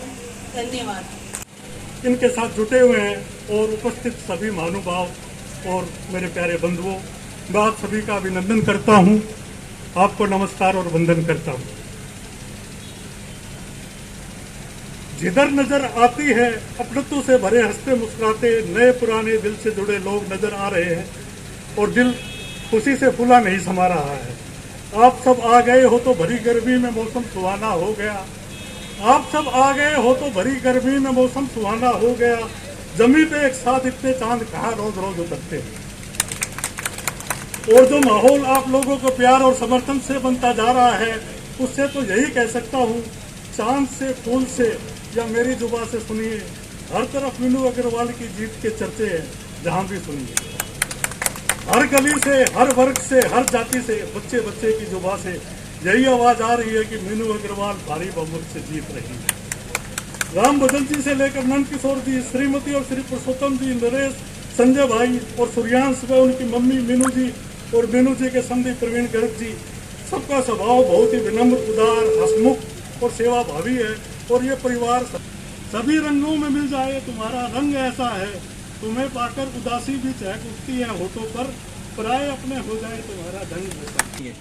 धन्यवाद। इनके साथ जुटे हुए हैं और उपस्थित सभी महानुभाव और मेरे प्यारे बंधुओं, मैं आप सभी का अभिनंदन करता हूं, आपको नमस्कार और वंदन करता हूं। जिधर नजर आती है अपनत्व से भरे हंसते मुस्कुराते नए पुराने दिल से जुड़े लोग नजर आ रहे हैं, और दिल खुशी से फूला नहीं समा रहा है। आप सब आ गए हो तो भरी गर्मी में मौसम सुहाना हो गया, आप सब आ गए हो तो भरी गर्मी में मौसम सुहाना हो गया। जमीन पे एक साथ इतने चांद कहाँ रोज रोज उतरते हैं। और जो माहौल आप लोगों को प्यार और समर्थन से बनता जा रहा है, उससे तो यही कह सकता हूँ, चांद से फूल से या मेरी जुबान से सुनिए, हर तरफ मीनू अग्रवाल की जीत के चर्चे हैं, जहाँ भी सुनिए। हर गली से, हर वर्ग से, हर जाति से, बच्चे बच्चे की जुबान से यही आवाज आ रही है कि मीनू अग्रवाल भारी बहुमत से जीत रही है। राम भजन जी से लेकर नंद किशोर जी, श्रीमती और श्री पुरुषोत्तम जी, नरेश, संजय भाई और सूर्यांश व उनकी मम्मी मीनू जी और मीनू जी के समधी प्रवीण गर्ग जी, सबका स्वभाव बहुत ही विनम्र, उदार, हंसमुख और सेवा भावी है। और ये परिवार सभी रंगों में मिल जाए, तुम्हारा रंग ऐसा है, तुम्हें पाकर उदासी भी चहक उठती है होठों पर, पराये अपने हो जाए तुम्हारा ढंग है।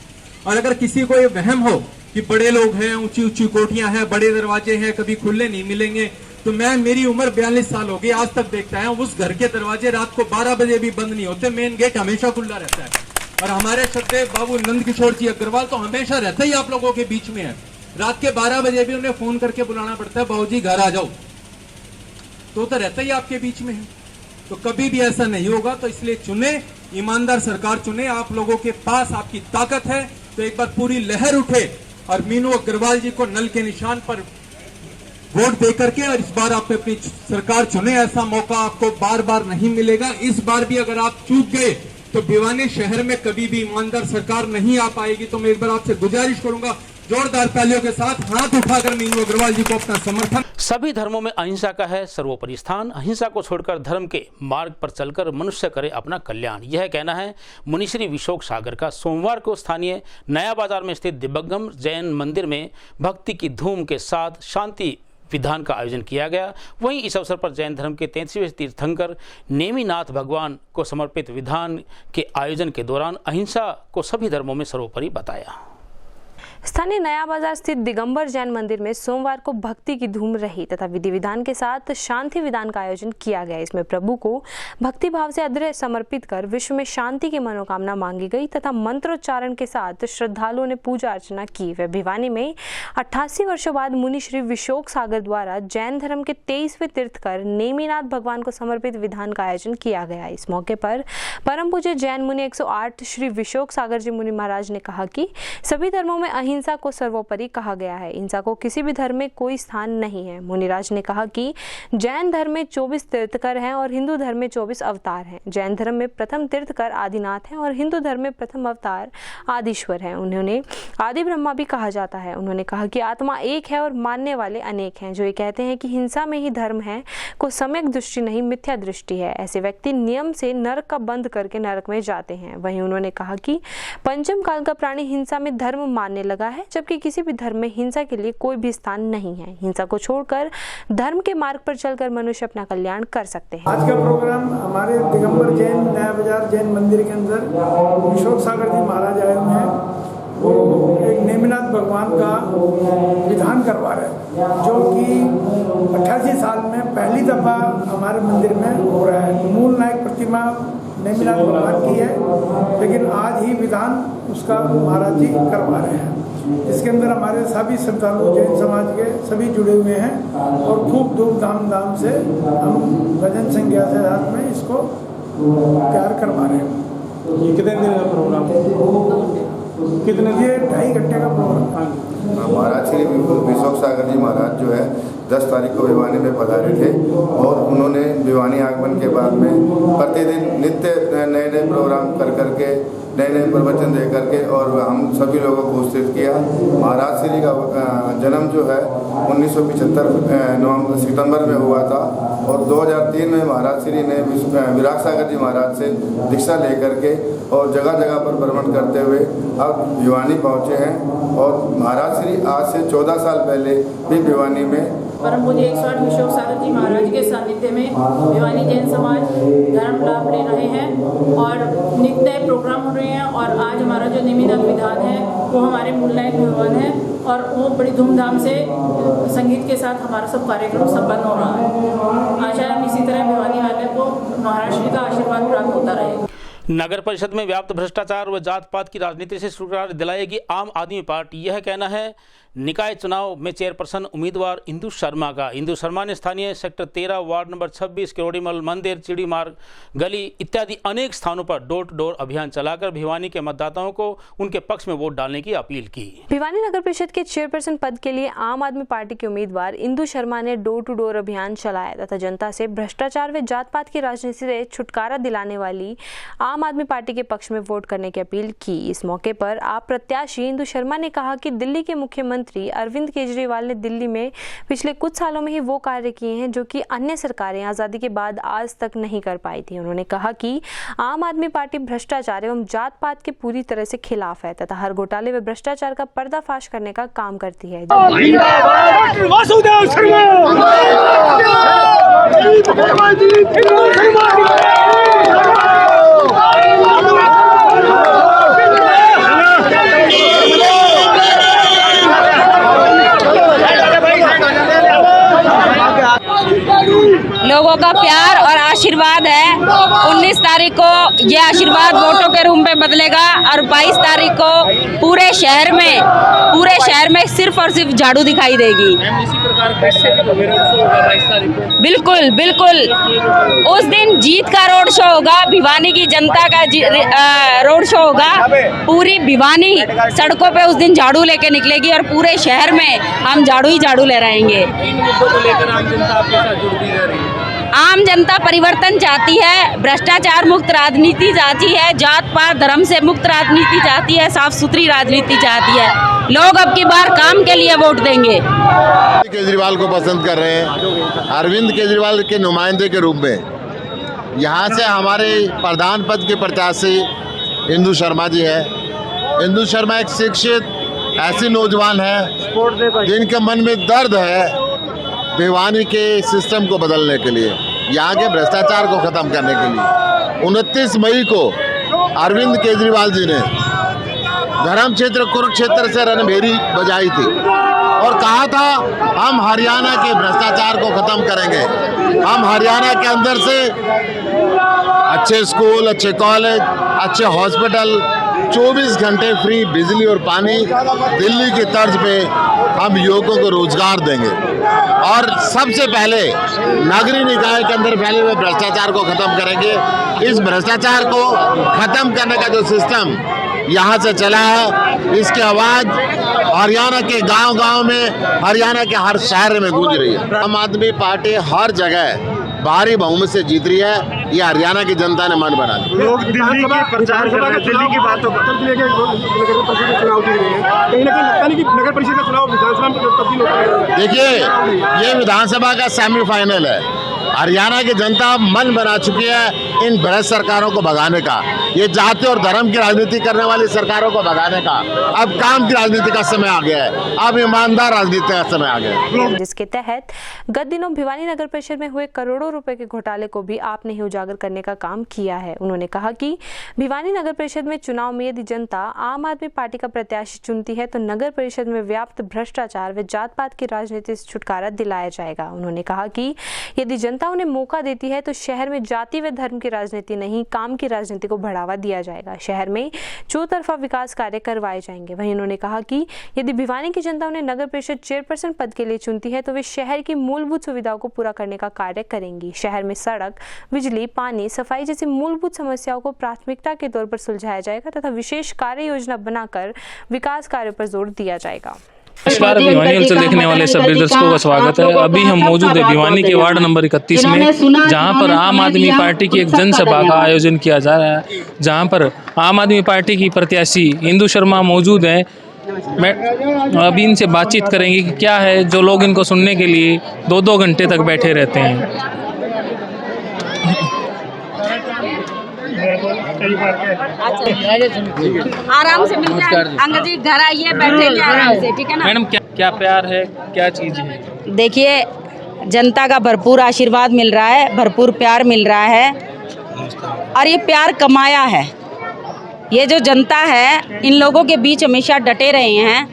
और अगर किसी को ये वहम हो कि बड़े लोग हैं, ऊंची ऊंची कोठियां हैं, बड़े दरवाजे हैं, कभी खुले नहीं मिलेंगे, तो मेरी उम्र 42 साल हो गई, आज तक देखता है उस घर के दरवाजे रात को 12 बजे भी बंद नहीं होते, मेन गेट हमेशा खुला रहता है। और हमारे श्रद्धेय बाबू नंद किशोर जी अग्रवाल तो हमेशा रहते ही आप लोगों के बीच में है। रात के 12 बजे भी उन्हें फोन करके बुलाना पड़ता है, बाबूजी घर आ जाओ, तो रहता ही आपके बीच में है। तो कभी भी ऐसा नहीं होगा, तो इसलिए चुने, ईमानदार सरकार चुने। आप लोगों के पास आपकी ताकत है, तो एक बार पूरी लहर उठे और मीनू अग्रवाल जी को नल के निशान पर वोट दे करके, और इस बार आप अपनी सरकार चुने। ऐसा मौका आपको बार बार नहीं मिलेगा। इस बार भी अगर आप चूक गए तो भिवानी शहर में कभी भी ईमानदार सरकार नहीं आ पाएगी। तो मैं एक बार आपसे गुजारिश करूंगा, जोरदार तालियों के साथ हाथ उठाकर मीनू अग्रवाल जी को अपना समर्थन। सभी धर्मों में अहिंसा का है सर्वोपरि स्थान, अहिंसा को छोड़कर धर्म के मार्ग पर चलकर मनुष्य करे अपना कल्याण, यह कहना है मुनिश्री विशोक सागर का। सोमवार को स्थानीय नया बाजार में स्थित दिव्यगम जैन मंदिर में भक्ति की धूम के साथ शांति विधान का आयोजन किया गया। वहीं इस अवसर पर जैन धर्म के 33वें तीर्थंकर नेमिनाथ भगवान को समर्पित विधान के आयोजन के दौरान अहिंसा को सभी धर्मों में सर्वोपरि बताया। स्थानीय नया बाजार स्थित दिगंबर जैन मंदिर में सोमवार को भक्ति की धूम रही तथा विधि विधान के साथ शांति विधान का आयोजन किया गया। इसमें प्रभु को भक्ति भाव से अद्रय समर्पित कर विश्व में शांति की मनोकामना मांगी गई तथा मंत्रोच्चारण के साथ श्रद्धालुओं ने पूजा अर्चना की। वह भिवानी में 88 वर्षों बाद मुनि श्री विशोक सागर द्वारा जैन धर्म के 23वें तीर्थकर नेमिनाथ भगवान को समर्पित विधान का आयोजन किया गया। इस मौके पर परम पूज्य जैन मुनि 108 श्री विशोक सागर जी मुनि महाराज ने कहा कि सभी धर्मों में अहिंसा को सर्वोपरि कहा गया है। हिंसा को किसी भी धर्म में कोई स्थान नहीं है। मुनिराज ने कहा कि जैन धर्म में 24 तीर्थकर हैं और हिंदू धर्म में 24 अवतार हैं। जैन धर्म में प्रथम तीर्थकर आदिनाथ हैं और हिंदू धर्म में प्रथम अवतार आदिश्वर हैं। उन्होंने आदि ब्रह्मा भी कहा जाता है। उन्होंने कहा कि आत्मा एक है और मानने वाले अनेक हैं। जो ये कहते हैं कि हिंसा में ही धर्म है को सम्यक दृष्टि नहीं, मिथ्या दृष्टि है। ऐसे व्यक्ति नियम से नरक का बंद करके नरक में जाते हैं। वहीं उन्होंने कहा कि पंचम काल का प्राणी हिंसा में धर्म मानने लगा है, जबकि किसी भी धर्म में हिंसा के लिए कोई भी स्थान नहीं है। हिंसा को छोड़कर धर्म के मार्ग पर चलकर मनुष्य अपना कल्याण कर सकते हैं। आज का प्रोग्राम हमारे दिगंबर जैन नया बाजार जैन मंदिर के अंदर अशोक सागर जी महाराज आए हुए हैं। वो एक नेमिनाथ भगवान का विधान करवा रहे हैं, जो कि 88 साल में पहली दफा हमारे मंदिर में हो रहा है। मूल नायक प्रतिमा नेमिनाथ भगवान की है, लेकिन आज ही विधान उसका महाराज जी करवा रहे हैं। इसके अंदर हमारे सभी श्रद्धालु जैन समाज के सभी जुड़े हुए हैं और खूब धूमधाम से हम भजन संज्ञा से साथ में इसको तैयार करवा रहे हैं। ये कितने दिन का प्रोग्राम है? कितने? ये 2.5 घंटे का प्रोग्राम। महाराज श्री अशोक सागर जी महाराज जो है 10 तारीख को भिवानी में पधारे थे और उन्होंने भिवानी आगमन के बाद में प्रतिदिन नित्य नए नए प्रोग्राम कर करके नए नए प्रवचन दे करके और हम सभी लोगों को उत्साहित किया। महाराज श्री का जन्म जो है 1975 सितंबर में हुआ था और 2003 में महाराज श्री ने विराट सागर जी महाराज से दीक्षा लेकर के और जगह जगह पर भ्रमण करते हुए अब भिवानी पहुँचे हैं। और महाराज श्री आज से 14 साल पहले भी भिवानी में परम पूज्य 108 अशोक सागर जी महाराज के सानिध्य में भिवानी जैन समाज धर्म लाभ ले रहे हैं और नित्य नए प्रोग्राम हो रहे हैं। और आज हमारा जो नेमिनाथ विधान है वो हमारे मूल नायक भगवान है और वो बड़ी धूमधाम से संगीत के साथ हमारा सब कार्यक्रम संपन्न हो रहा है। आशा है इसी तरह भिवानी वाले को महाराष्ट्र का आशीर्वाद प्राप्त होता रहेगा। नगर परिषद में व्याप्त भ्रष्टाचार व जात पात की राजनीति से छुटकारा दिलाएगी आम आदमी पार्टी, यह कहना है निकाय चुनाव में चेयरपर्सन उम्मीदवार इंदु शर्मा का। इंदु शर्मा ने स्थानीय सेक्टर 13 वार्ड नंबर 26 किरोड़ीमल मंदिर, चिड़ी मार्ग, गली इत्यादि अनेक स्थानों पर डोर टू डोर अभियान चलाकर भिवानी के मतदाताओं को उनके पक्ष में वोट डालने की अपील की। भिवानी नगर परिषद के चेयरपर्सन पद के लिए आम आदमी पार्टी के उम्मीदवार इंदु शर्मा ने डोर टू डोर अभियान चलाया तथा जनता से भ्रष्टाचार व जात पात की राजनीति से छुटकारा दिलाने वाली आम आदमी पार्टी के पक्ष में वोट करने की अपील की। इस मौके पर आप प्रत्याशी इंदु शर्मा ने कहा कि दिल्ली के मुख्यमंत्री अरविंद केजरीवाल ने दिल्ली में पिछले कुछ सालों में ही वो कार्य किए हैं जो कि अन्य सरकारें आज़ादी के बाद आज तक नहीं कर पाई थी। उन्होंने कहा कि आम आदमी पार्टी भ्रष्टाचार एवं जात पात के पूरी तरह से खिलाफ है तथा हर घोटाले व भ्रष्टाचार का पर्दाफाश करने का काम करती है। लोगों का प्यार और आशीर्वाद है। 19 तारीख को यह आशीर्वाद वोटों के रूप में बदलेगा और 22 तारीख को पूरे शहर में सिर्फ और सिर्फ झाड़ू दिखाई देगी। इसी प्रकार होगा 22 तारीख को। बिल्कुल बिल्कुल, उस दिन जीत का रोड शो होगा, भिवानी की जनता का रोड शो होगा। पूरी भिवानी सड़कों पे उस दिन झाड़ू लेके निकलेगी और पूरे शहर में हम झाड़ू ही झाड़ू ले रहेंगे। इन मुद्दों को लेकर आम जनता आपके साथ जुड़ती रह रही है। आम जनता परिवर्तन चाहती है, भ्रष्टाचार मुक्त राजनीति चाहती है, जात पात धर्म से मुक्त राजनीति चाहती है, साफ सुथरी राजनीति चाहती है। लोग अब की बार काम के लिए वोट देंगे। केजरीवाल को पसंद कर रहे हैं, अरविंद केजरीवाल के नुमाइंदे के रूप में। यहाँ से हमारे प्रधान पद के प्रत्याशी इंदु शर्मा जी है। इंदु शर्मा एक शिक्षित ऐसी नौजवान है जिनके मन में दर्द है भिवानी के सिस्टम को बदलने के लिए, यहाँ के भ्रष्टाचार को खत्म करने के लिए। 29 मई को अरविंद केजरीवाल जी ने धर्म क्षेत्र कुरुक्षेत्र से रणभेरी बजाई थी और कहा था हम हरियाणा के भ्रष्टाचार को खत्म करेंगे। हम हरियाणा के अंदर से अच्छे स्कूल, अच्छे कॉलेज, अच्छे हॉस्पिटल, 24 घंटे फ्री बिजली और पानी, दिल्ली की तर्ज पे हम युवकों को रोजगार देंगे और सबसे पहले नगरीय निकाय के अंदर फैले हुए भ्रष्टाचार को खत्म करेंगे। इस भ्रष्टाचार को खत्म करने का जो सिस्टम यहाँ से चला है, इसकी आवाज़ हरियाणा के गांव-गांव में, हरियाणा के हर शहर में गूंज रही है। आम आदमी पार्टी हर जगह भारी बहुमत से जीत रही है, ये हरियाणा की जनता ने मन बना दिया। लोग दिल्ली की प्रचार कर रहे हैं, दिल्ली की बातों पर नगर परिषद के चुनाव जीत रहे हैं, कहीं ना कहीं लगता नहीं कि नगर परिषद का चुनाव विधानसभा में तब्दील होता है। देखिए, ये विधानसभा का सेमीफाइनल है। हरियाणा की जनता मन बना चुकी है इन भ्रष्ट सरकारों को भगाने का, ये जाति और धर्म की राजनीति करने वाली सरकारों को भगाने का। अब काम की राजनीति का समय आ गया है, अब ईमानदार राजनीति का समय आ गया है, जिसके तहत गत दिनों भिवानी नगर परिषद में हुए करोड़ों रुपए के घोटाले को भी आपने ही उजागर करने का काम किया है। उन्होंने कहा कि भिवानी नगर परिषद में चुनाव में यदि जनता आम आदमी पार्टी का प्रत्याशी चुनती है तो नगर परिषद में व्याप्त भ्रष्टाचार व जात पात की राजनीति से छुटकारा दिलाया जाएगा। उन्होंने कहा कि यदि जनता उन्हें मौका देती है तो शहर में जाति व धर्म की राजनीति नहीं, काम की राजनीति को बढ़ावा दिया जाएगा। शहर में चौतरफा विकास कार्य करवाए जाएंगे। वहीं उन्होंने कहा कि यदि भिवानी की जनता उन्हें नगर परिषद चेयरपर्सन पद के लिए चुनती है तो वे शहर की मूलभूत सुविधाओं को पूरा करने का कार्य करेंगी। शहर में सड़क, बिजली, पानी, सफाई जैसी मूलभूत समस्याओं को प्राथमिकता के तौर पर सुलझाया जाएगा तथा विशेष कार्य योजना बनाकर विकास कार्यों पर जोर दिया जाएगा। नमस्कार, भिवानी हलचल देखने वाले सभी दर्शकों का स्वागत है। अभी हम मौजूद है भिवानी के वार्ड नंबर 31 में, जहां पर आम आदमी पार्टी की एक जनसभा का आयोजन किया जा रहा है, जहां पर आम आदमी पार्टी की प्रत्याशी इंदु शर्मा मौजूद हैं। मैं अभी इनसे बातचीत करेंगे कि क्या है जो लोग इनको सुनने के लिए 2-2 घंटे तक बैठे रहते हैं। आराम से मिल जाए, अंकल जी घर आइए, बैठेंगे आराम से, ठीक है ना मैडम? क्या प्यार है, क्या चीज़ है? देखिए, जनता का भरपूर आशीर्वाद मिल रहा है, भरपूर प्यार मिल रहा है और ये प्यार कमाया है। ये जो जनता है इन लोगों के बीच हमेशा डटे रहे हैं,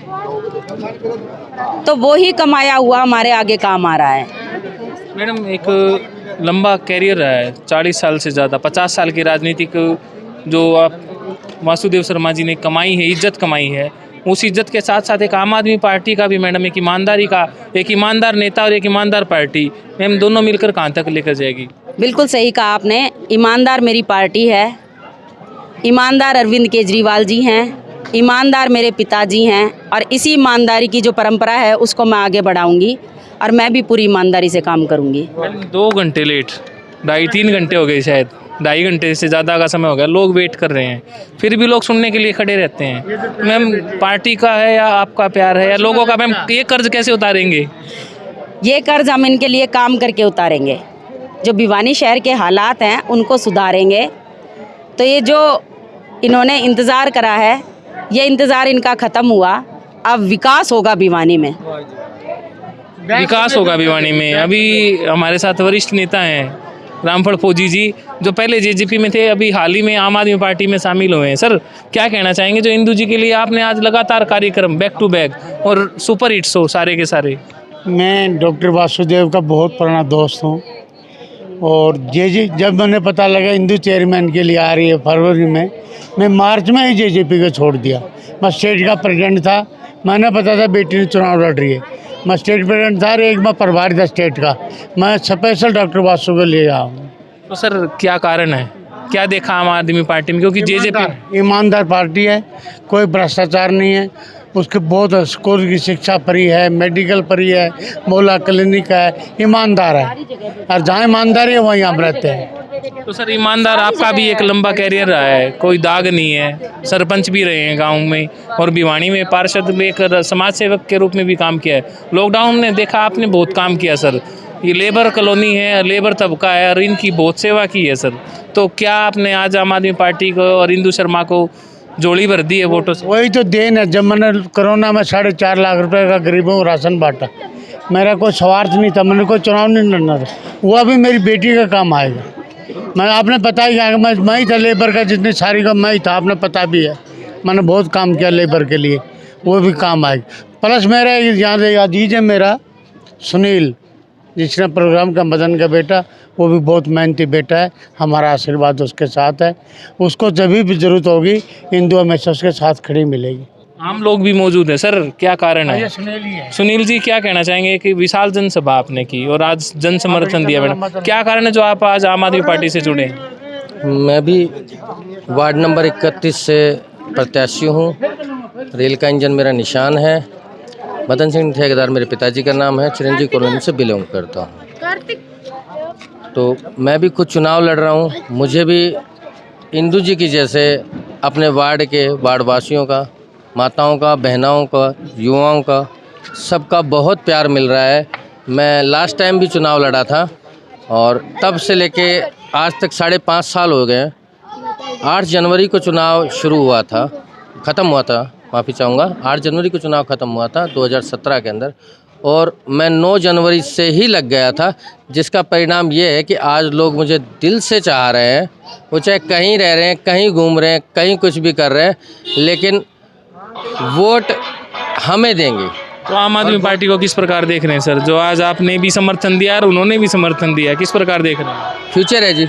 तो वो ही कमाया हुआ हमारे आगे काम आ रहा है। मैडम, एक लंबा कैरियर रहा है, 40 साल से ज़्यादा, 50 साल की राजनीतिक जो आप वासुदेव शर्मा जी ने कमाई है, इज्जत कमाई है, उस इज्जत के साथ साथ एक आम आदमी पार्टी का भी मैडम एक ईमानदारी का, एक ईमानदार नेता और एक ईमानदार पार्टी, मैम दोनों मिलकर कहाँ तक लेकर जाएगी? बिल्कुल सही कहा आपने, ईमानदार मेरी पार्टी है, ईमानदार अरविंद केजरीवाल जी हैं, ईमानदार मेरे पिताजी हैं और इसी ईमानदारी की जो परंपरा है उसको मैं आगे बढ़ाऊंगी और मैं भी पूरी ईमानदारी से काम करूंगी। 2 घंटे लेट, 2.5-3 घंटे हो गए, शायद 2.5 घंटे से ज़्यादा का समय हो गया, लोग वेट कर रहे हैं, फिर भी लोग सुनने के लिए खड़े रहते हैं। मैम, पार्टी का है या आपका प्यार है या लोगों का? मैम, ये कर्ज कैसे उतारेंगे? ये कर्ज हम इनके लिए काम करके उतारेंगे। जो भिवानी शहर के हालात हैं उनको सुधारेंगे। तो ये जो इन्होंने इंतज़ार करा है, ये इंतज़ार इनका ख़त्म हुआ, अब विकास होगा भिवानी में, विकास होगा भिवानी में। अभी हमारे साथ वरिष्ठ नेता हैं रामफल फौजी जी, जो पहले जेजेपी में थे, अभी हाल ही में आम आदमी पार्टी में शामिल हुए हैं। सर, क्या कहना चाहेंगे जो इंदु जी के लिए आपने आज लगातार कार्यक्रम बैक टू बैक और सुपर हिट्स हो सारे के सारे? मैं डॉक्टर वासुदेव का बहुत पुराना दोस्त हूँ और जब मैंने पता लगा इंदु चेयरमैन के लिए आ रही है फरवरी में, मैं मार्च में ही जेजेपी को छोड़ दिया। मैं स्टेट का प्रेसिडेंट था, मैंने पता था बेटी ने चुनाव लड़ रही है, मैं स्टेट प्रेसिडेंट था, एक मैं प्रभारी था स्टेट का, मैं स्पेशल डॉक्टर वासु को ले आया हूँ। तो सर, क्या कारण है, क्या देखा आम आदमी पार्टी में? क्योंकि जेजेपी ईमानदार पार्टी है, कोई भ्रष्टाचार नहीं है, उसके बहुत स्कूल की शिक्षा परी है, मेडिकल परी है, मोहल्ला क्लिनिक है, ईमानदार है और जहाँ ईमानदारी है वहीं हम रहते हैं। तो सर, ईमानदार आपका भी एक लंबा कैरियर रहा है, कोई दाग नहीं है, सरपंच भी रहे हैं गांव में और भिवानी में पार्षद में एक समाज सेवक के रूप में भी काम किया है। लॉकडाउन ने देखा आपने बहुत काम किया सर, ये लेबर कॉलोनी है, लेबर तबका है और इनकी बहुत सेवा की है सर। तो क्या आपने आज आम आदमी पार्टी को और इंदु शर्मा को जोड़ी भर दी है वोटों से? वही तो देन है, जब मैंने कोरोना में 4.5 लाख रुपए का गरीबों को राशन बांटा, मेरा कोई स्वार्थ नहीं था, मैंने कोई चुनाव नहीं लड़ना था, वो अभी मेरी बेटी का काम आएगा। मैं आपने पता ही कि मैं ही था लेबर का, जितनी सारी का मैं ही था, आपने पता भी है, मैंने बहुत काम किया लेबर के लिए, वो भी काम आएगा। प्लस मेरा यहाँ से अजीज है मेरा सुनील, जिसने प्रोग्राम का मदन का बेटा, वो भी बहुत मेहनती बेटा है, हमारा आशीर्वाद उसके साथ है, उसको जब भी जरूरत होगी इंदु हमेशा उसके साथ खड़ी मिलेगी। आम लोग भी मौजूद है सर, क्या कारण है? सुनील जी, क्या कहना चाहेंगे कि विशाल जनसभा आपने की और आज जन समर्थन दिया मैडम, क्या कारण है जो आप आज आम आदमी पार्टी से जुड़े? मैं भी वार्ड नंबर 31 से प्रत्याशी हूँ। रेल का इंजन मेरा निशान है। मदन सिंह ठेकेदार मेरे पिताजी का नाम है। चिरंजीवी कॉलोनी से बिलोंग करता हूँ। तो मैं भी खुद चुनाव लड़ रहा हूँ। मुझे भी इंदू जी की जैसे अपने वार्ड के वार्डवासियों का, माताओं का, बहनाओं का, युवाओं का, सबका बहुत प्यार मिल रहा है। मैं लास्ट टाइम भी चुनाव लड़ा था और तब से लेके आज तक 5.5 साल हो गए। 8 जनवरी को चुनाव शुरू हुआ था, ख़त्म हुआ था, माफ़ी चाहूँगा, 8 जनवरी को चुनाव ख़त्म हुआ था 2017 के अंदर, और मैं 9 जनवरी से ही लग गया था, जिसका परिणाम ये है कि आज लोग मुझे दिल से चाह रहे हैं। वो चाहे कहीं रह रहे हैं, कहीं घूम रहे हैं, कहीं कुछ भी कर रहे हैं, लेकिन वोट हमें देंगे। तो आम आदमी पार्टी को किस प्रकार देख रहे हैं सर, जो आज आपने भी समर्थन दिया और उन्होंने भी समर्थन दिया, किस प्रकार देख रहे हैं? फ्यूचर है जी।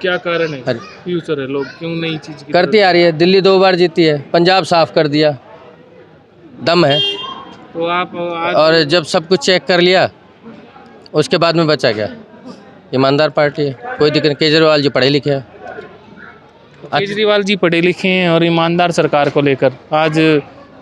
क्या कारण है फ्यूचर है? लोग क्यों नई चीज करती आ रही है? दिल्ली 2 बार जीती है, पंजाब साफ कर दिया, दम है। तो आप और जब सब कुछ चेक कर लिया उसके बाद में बचा क्या? ईमानदार पार्टी है, कोई दिक्कत नहीं। केजरीवाल जी पढ़े लिखे हैं। केजरीवाल जी पढ़े लिखे हैं और ईमानदार सरकार को लेकर आज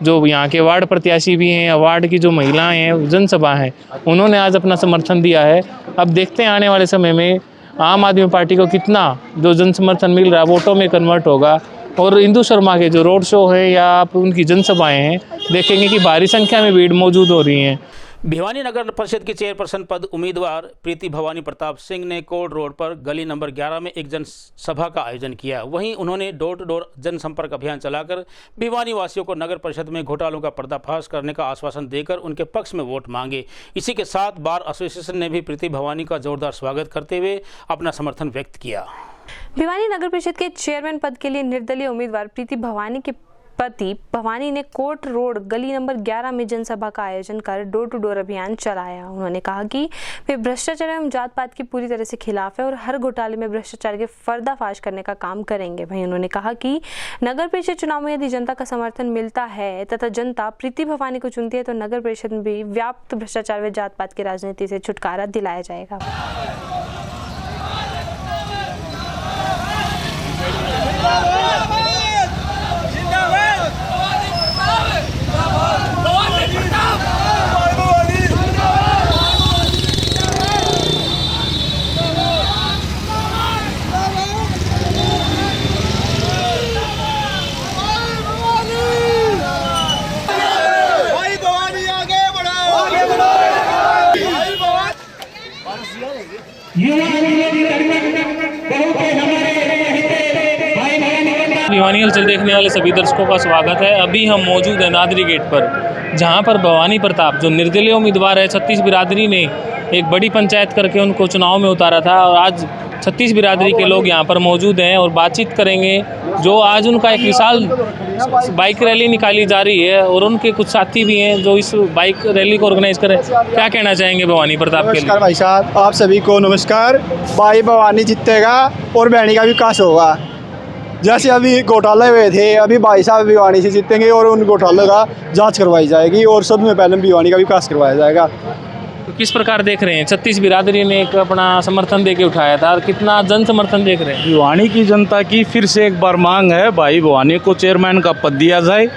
जो यहाँ के वार्ड प्रत्याशी भी हैं, वार्ड की जो महिलाएं हैं, जनसभा हैं, उन्होंने आज अपना समर्थन दिया है। अब देखते हैं आने वाले समय में आम आदमी पार्टी को कितना जो जन समर्थन मिल रहा है वोटों में कन्वर्ट होगा। और इंदू शर्मा के जो रोड शो है या आप उनकी जनसभाएं हैं, देखेंगे कि भारी संख्या में भीड़ मौजूद हो रही हैं। भिवानी नगर परिषद की चेयरपर्सन पद उम्मीदवार प्रीति भवानी प्रताप सिंह ने कोर्ट रोड पर गली नंबर 11 में एक जनसभा का आयोजन किया। वहीं उन्होंने डोर टू डोर जनसंपर्क अभियान चलाकर भिवानी वासियों को नगर परिषद में घोटालों का पर्दाफाश करने का आश्वासन देकर उनके पक्ष में वोट मांगे। इसी के साथ बार एसोसिएशन ने भी प्रीति भवानी का जोरदार स्वागत करते हुए अपना समर्थन व्यक्त किया। भिवानी नगर परिषद के चेयरमैन पद के लिए निर्दलीय उम्मीदवार प्रीति भवानी के पति भवानी ने कोर्ट रोड गली नंबर 11 में जनसभा का आयोजन कर डोर टू डोर अभियान चलाया। उन्होंने कहा कि वे भ्रष्टाचार एवं जात पात की पूरी तरह से खिलाफ है और हर घोटाले में भ्रष्टाचार के पर्दाफाश करने का काम करेंगे। वहीं उन्होंने कहा कि नगर परिषद चुनाव में यदि जनता का समर्थन मिलता है तथा जनता प्रीति भवानी को चुनती है तो नगर परिषद में भी व्याप्त भ्रष्टाचार व जात पात की राजनीति से छुटकारा दिलाया जाएगा। भिवानी हलचल देखने वाले सभी दर्शकों का स्वागत है। अभी हम मौजूद हैं नादरी गेट पर, जहां पर भवानी प्रताप जो निर्दलीय उम्मीदवार है, 36 बिरादरी ने एक बड़ी पंचायत करके उनको चुनाव में उतारा था और आज 36 बिरादरी के लोग यहां पर मौजूद हैं और बातचीत करेंगे। जो आज उनका एक विशाल बाइक रैली निकाली जा रही है और उनके कुछ साथी भी हैं जो इस बाइक रैली को ऑर्गेनाइज करें। क्या कहना चाहेंगे भवानी प्रताप के लिए? नमस्कार भाई साहब, आप सभी को नमस्कार। भाई भवानी जीतेगा और भैनी का विकास होगा। जैसे अभी घोटाले हुए थे, अभी भाई साहब भिवानी से जीतेंगे और उन घोटालों का जांच करवाई जाएगी और सब में पहले भिवानी का विकास करवाया जाएगा। तो किस प्रकार देख रहे हैं? 36 बिरादरी ने एक अपना समर्थन देके उठाया था और कितना जन समर्थन देख रहे हैं? भिवानी की जनता की फिर से एक बार मांग है भाई भवानी को चेयरमैन का पद दिया जाए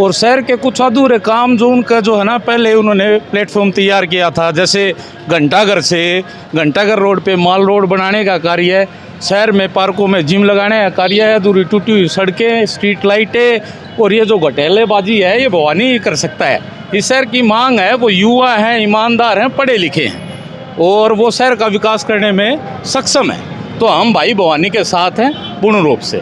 और शहर के कुछ अधूरे काम जो उनका जो है ना, पहले उन्होंने प्लेटफॉर्म तैयार किया था, जैसे घंटाघर रोड पे माल रोड बनाने का कार्य है, शहर में पार्कों में जिम लगाने का कार्य है, अधूरी टूटी हुई सड़कें, स्ट्रीट लाइटें और ये जो घटेलेबाजी है ये भवानी ही कर सकता है। इस शहर की मांग है, वो युवा हैं, ईमानदार हैं, पढ़े लिखे हैं और वो शहर का विकास करने में सक्षम है। तो हम भाई भवानी के साथ हैं पूर्ण रूप से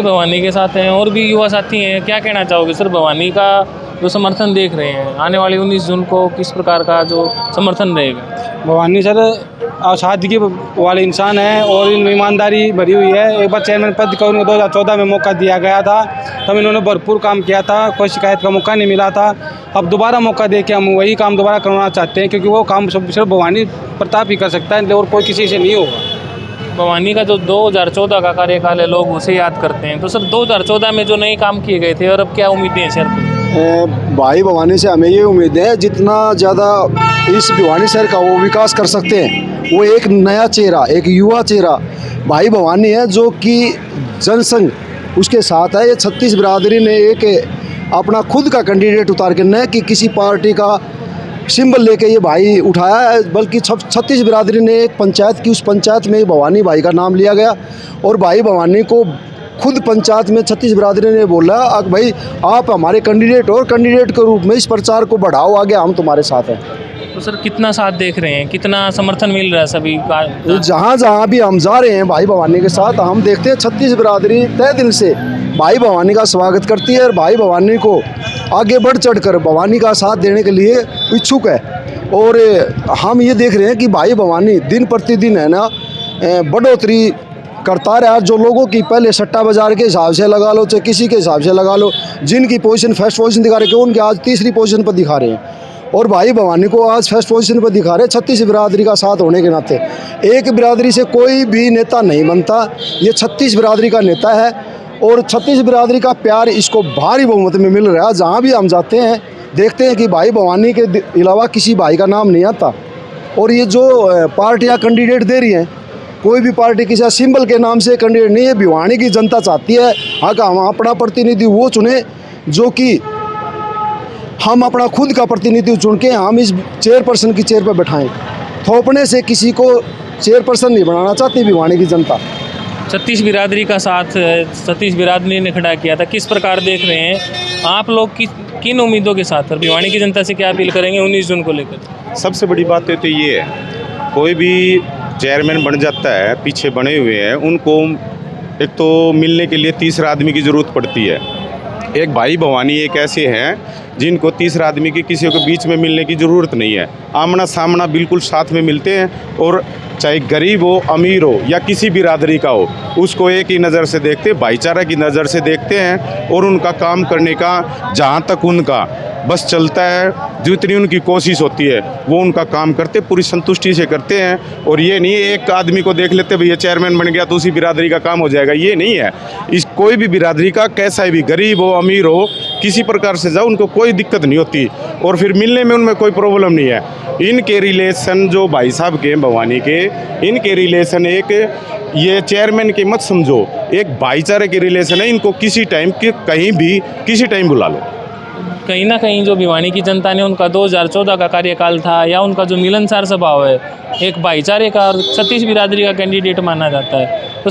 भवानी के साथ हैं। और भी युवा साथी हैं, क्या कहना चाहोगे सर? भवानी का जो समर्थन देख रहे हैं, आने वाली 19 जून को किस प्रकार का जो समर्थन रहेगा? भवानी सर सादगी वाले इंसान है और इनमें ईमानदारी भरी हुई है। एक बार चेयरमैन पद का उन्हें 2014 में मौका दिया गया था, तब इन्होंने भरपूर काम किया था, कोई शिकायत का मौका नहीं मिला था। अब दोबारा मौका दे के हम वही काम दोबारा करवाना चाहते हैं, क्योंकि वो काम सिर्फ भवानी प्रताप ही कर सकता है और कोई किसी से नहीं होगा। भवानी का जो 2014 का कार्यकाल है लोग उसे याद करते हैं, तो सर 2014 में जो नए काम किए गए थे और अब क्या उम्मीदें हैं सर? भाई भवानी से हमें ये उम्मीद है जितना ज़्यादा इस भिवानी शहर का वो विकास कर सकते हैं, वो एक नया चेहरा, एक युवा चेहरा भाई भवानी है, जो कि जनसंघ उसके साथ है। ये 36 बिरादरी ने एक अपना खुद का कैंडिडेट उतार के, न कि किसी पार्टी का सिंबल लेके ये भाई उठाया है, बल्कि 36 बिरादरी ने एक पंचायत की, उस पंचायत में भवानी भाई का नाम लिया गया और भाई भवानी को खुद पंचायत में 36 बिरादरी ने बोला भाई आप हमारे कैंडिडेट और कैंडिडेट के रूप में इस प्रचार को बढ़ाओ आगे, हम तुम्हारे साथ हैं। तो सर कितना साथ देख रहे हैं, कितना समर्थन मिल रहा है सभी का? जहाँ जहाँ भी हम जा रहे हैं भाई भवानी के साथ, हम देखते हैं 36 बिरादरी तय दिल से भाई भवानी का स्वागत करती है और भाई भवानी को आगे बढ़ चढ़कर भवानी का साथ देने के लिए इच्छुक है। और हम ये देख रहे हैं कि भाई भवानी दिन प्रतिदिन है ना बढ़ोतरी करता रहा। जो लोगों की पहले सट्टा बाजार के हिसाब से लगा लो, चाहे किसी के हिसाब से लगा लो, जिनकी पोजीशन फर्स्ट पोजीशन दिखा रहे थे उनके आज तीसरी पोजीशन पर दिखा रहे हैं और भाई भवानी को आज फर्स्ट पोजीशन पर दिखा रहे हैं 36 बिरादरी का साथ होने के नाते। एक बिरादरी से कोई भी नेता नहीं बनता, ये 36 बिरादरी का नेता है और 36 बिरादरी का प्यार इसको भारी बहुमत में मिल रहा है। जहाँ भी हम जाते हैं देखते हैं कि भाई भवानी के अलावा किसी भाई का नाम नहीं आता। और ये जो पार्टियाँ कैंडिडेट दे रही हैं, कोई भी पार्टी किसी सिंबल के नाम से कैंडिडेट नहीं है। भिवानी की जनता चाहती है हम अपना प्रतिनिधि वो चुने जो कि हम अपना खुद का प्रतिनिधि चुन के हम इस चेयरपर्सन की चेयर पर बैठाएं। थोपने से किसी को चेयरपर्सन नहीं बनाना चाहती भिवानी की जनता। 36 बिरादरी का साथ 36 बिरादरी ने खड़ा किया था, किस प्रकार देख रहे हैं आप लोग? किन उम्मीदों के साथ और भिवानी की जनता से क्या अपील करेंगे 19 जून को लेकर? सबसे बड़ी बात तो ये है, कोई भी चेयरमैन बन जाता है, पीछे बने हुए हैं उनको एक तो मिलने के लिए तीसरा आदमी की ज़रूरत पड़ती है। एक भाई भवानी एक ऐसे हैं जिनको तीसरा आदमी की किसी के बीच में मिलने की ज़रूरत नहीं है। आमना सामना बिल्कुल साथ में मिलते हैं और चाहे गरीब हो अमीर हो या किसी बिरादरी का हो, उसको एक ही नज़र से देखते, भाईचारा की नज़र से देखते हैं और उनका काम करने का जहाँ तक उनका बस चलता है, जितनी उनकी कोशिश होती है वो उनका काम करते, पूरी संतुष्टि से करते हैं। और ये नहीं एक आदमी को देख लेते भैया चेयरमैन बन गया तो उसी बिरादरी का काम हो जाएगा, ये नहीं है। इस कोई भी बिरादरी का कैसा भी गरीब हो अमीर हो किसी प्रकार से जाओ, उनको कोई दिक्कत नहीं होती और फिर मिलने में उनमें कोई प्रॉब्लम नहीं है। इनके रिलेशन जो भाई साहब के भवानी के, इनके रिलेशन एक ये चेयरमैन के मत समझो, एक भाईचारे के रिलेशन है। इनको किसी टाइम के कहीं भी किसी टाइम बुला लो। कहीं ना कहीं जो भिवानी की जनता ने उनका 2014 का कार्यकाल था या उनका जो मिलनसार स्वभाव है, एक भाईचारे का और 36 बिरादरी का कैंडिडेट माना जाता है। तो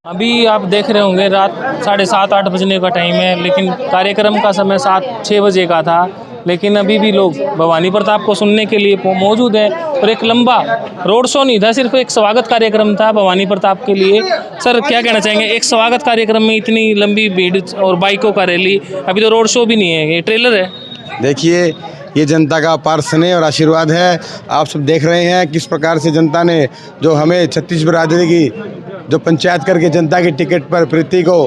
अभी आप देख रहे होंगे रात 7:30-8 बजने का टाइम है, लेकिन कार्यक्रम का समय 7-6 बजे का था, लेकिन अभी भी लोग भवानी प्रताप को सुनने के लिए मौजूद हैं। और एक लंबा रोड शो नहीं था, सिर्फ एक स्वागत कार्यक्रम था भवानी प्रताप के लिए। सर क्या कहना चाहेंगे, एक स्वागत कार्यक्रम में इतनी लंबी भीड़ और बाइकों का रैली, अभी तो रोड शो भी नहीं है, ये ट्रेलर है। देखिए ये जनता का अपार स्नेह और आशीर्वाद है। आप सब देख रहे हैं किस प्रकार से जनता ने जो हमें 36 बिरादरी की जो पंचायत करके जनता के टिकट पर प्रीति को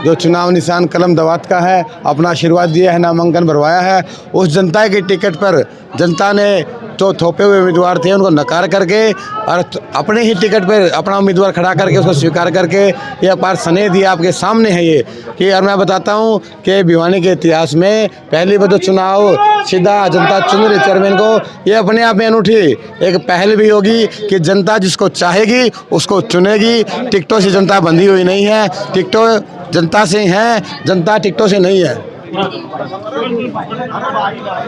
जो चुनाव निशान कलम दवात का है अपना आशीर्वाद दिया है, नामांकन भरवाया है। उस जनता के टिकट पर जनता ने जो थोपे हुए उम्मीदवार थे उनको नकार करके और अपने ही टिकट पर अपना उम्मीदवार खड़ा करके उसको स्वीकार करके ये अपार स्नेह दिया। आपके सामने है ये कि और मैं बताता हूँ कि भिवानी के इतिहास में पहली बार जो चुनाव सीधा जनता चुन रही चेयरमैन को, ये अपने आप में अनूठी एक पहल भी होगी कि जनता जिसको चाहेगी उसको चुनेगी। टिकटों से जनता बंधी हुई नहीं है, टिकटों जनता से हैं, जनता टिकटों से नहीं है।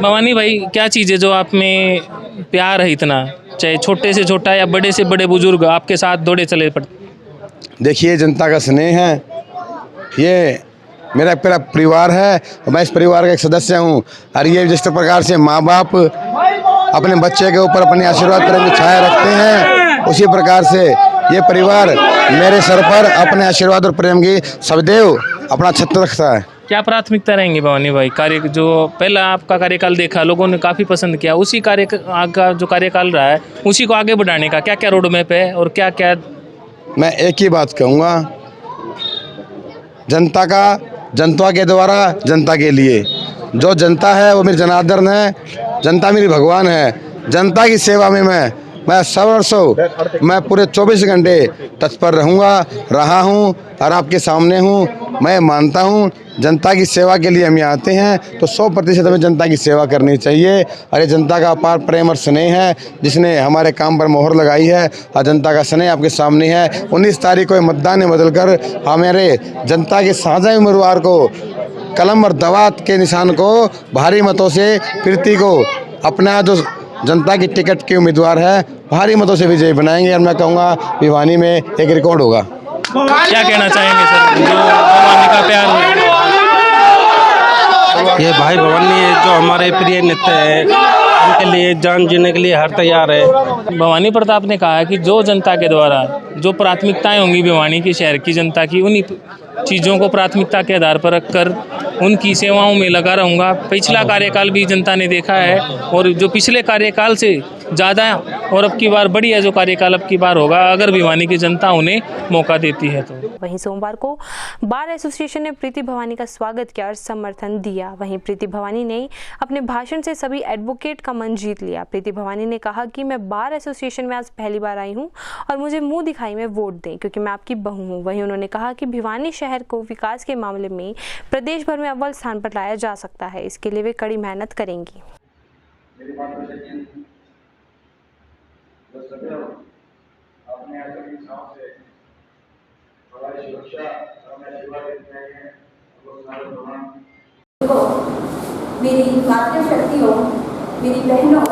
भवानी भाई क्या चीज़ है जो आप में प्यार है इतना, चाहे छोटे से छोटा या बड़े से बड़े बुजुर्ग आपके साथ दौड़े चले पड़ते? देखिए जनता का स्नेह है, ये मेरा पूरा परिवार है, मैं इस परिवार का एक सदस्य हूँ। और ये जिस प्रकार से माँ बाप अपने बच्चे के ऊपर अपने आशीर्वाद प्रेम की छाया रखते हैं, उसी प्रकार से ये परिवार मेरे सर पर अपने आशीर्वाद और प्रेम की सदैव अपना छत्र रखता है। क्या प्राथमिकता रहेंगी भवानी भाई? कार्य जो पहला आपका कार्यकाल देखा लोगों ने काफ़ी पसंद किया, उसी कार्य का जो कार्यकाल रहा है उसी को आगे बढ़ाने का क्या क्या रोड मैप है और क्या क्या मैं एक ही बात कहूँगा, जनता के द्वारा जनता के लिए। जो जनता है वो मेरी जनार्दन है, जनता मेरी भगवान है। जनता की सेवा में मैं सर्वस्व मैं पूरे 24 घंटे तत्पर रहा हूँ और आपके सामने हूँ। मैं मानता हूँ जनता की सेवा के लिए हम यहाँ आते हैं तो 100% हमें जनता की सेवा करनी चाहिए। और ये जनता का अपार प्रेम और स्नेह है जिसने हमारे काम पर मोहर लगाई है और जनता का स्नेह आपके सामने है। 19 तारीख को मतदान में बदलकर हमारे जनता के साझा उम्मीदवार को कलम और दवात के निशान को भारी मतों से प्रीति को अपना जो जनता की टिकट के उम्मीदवार है भारी मतों से विजयी बनाएंगे। और मैं कहूँगा भिवानी में एक रिकॉर्ड होगा। क्या कहना चाहेंगे सर, जो भवानी का प्यार ये भाई भवानी जो हमारे प्रिय नेता है उनके लिए जान जीने के लिए हर तैयार है। भवानी प्रताप ने कहा है कि जो जनता के द्वारा जो प्राथमिकताएं होंगी भिवानी के शहर की जनता की, उन्हीं चीज़ों को प्राथमिकता के आधार पर रखकर उनकी सेवाओं में लगा रहूँगा। पिछला कार्यकाल भी जनता ने देखा है और जो पिछले कार्यकाल से ज़्यादा और अब की बार बढ़िया जो कार्यकाल अब की बार होगा अगर भिवानी की जनता उन्हें मौका देती है तो। वहीं सोमवार को बार एसोसिएशन ने प्रीति भवानी का स्वागत किया और समर्थन दिया। वहीं प्रीति भवानी ने अपने भाषण से सभी एडवोकेट का मन जीत लिया। प्रीति भवानी ने कहा कि मैं बार एसोसिएशन में आज पहली बार आई हूं और मुझे मुंह दिखाई में वोट दें क्योंकि मैं आपकी बहू हूं। वहीं उन्होंने कहा कि भिवानी शहर को विकास के मामले में प्रदेश भर में अव्वल स्थान पर लाया जा सकता है, इसके लिए वे कड़ी मेहनत करेंगी। मेरी मातृशक्तियों, मेरी बहनों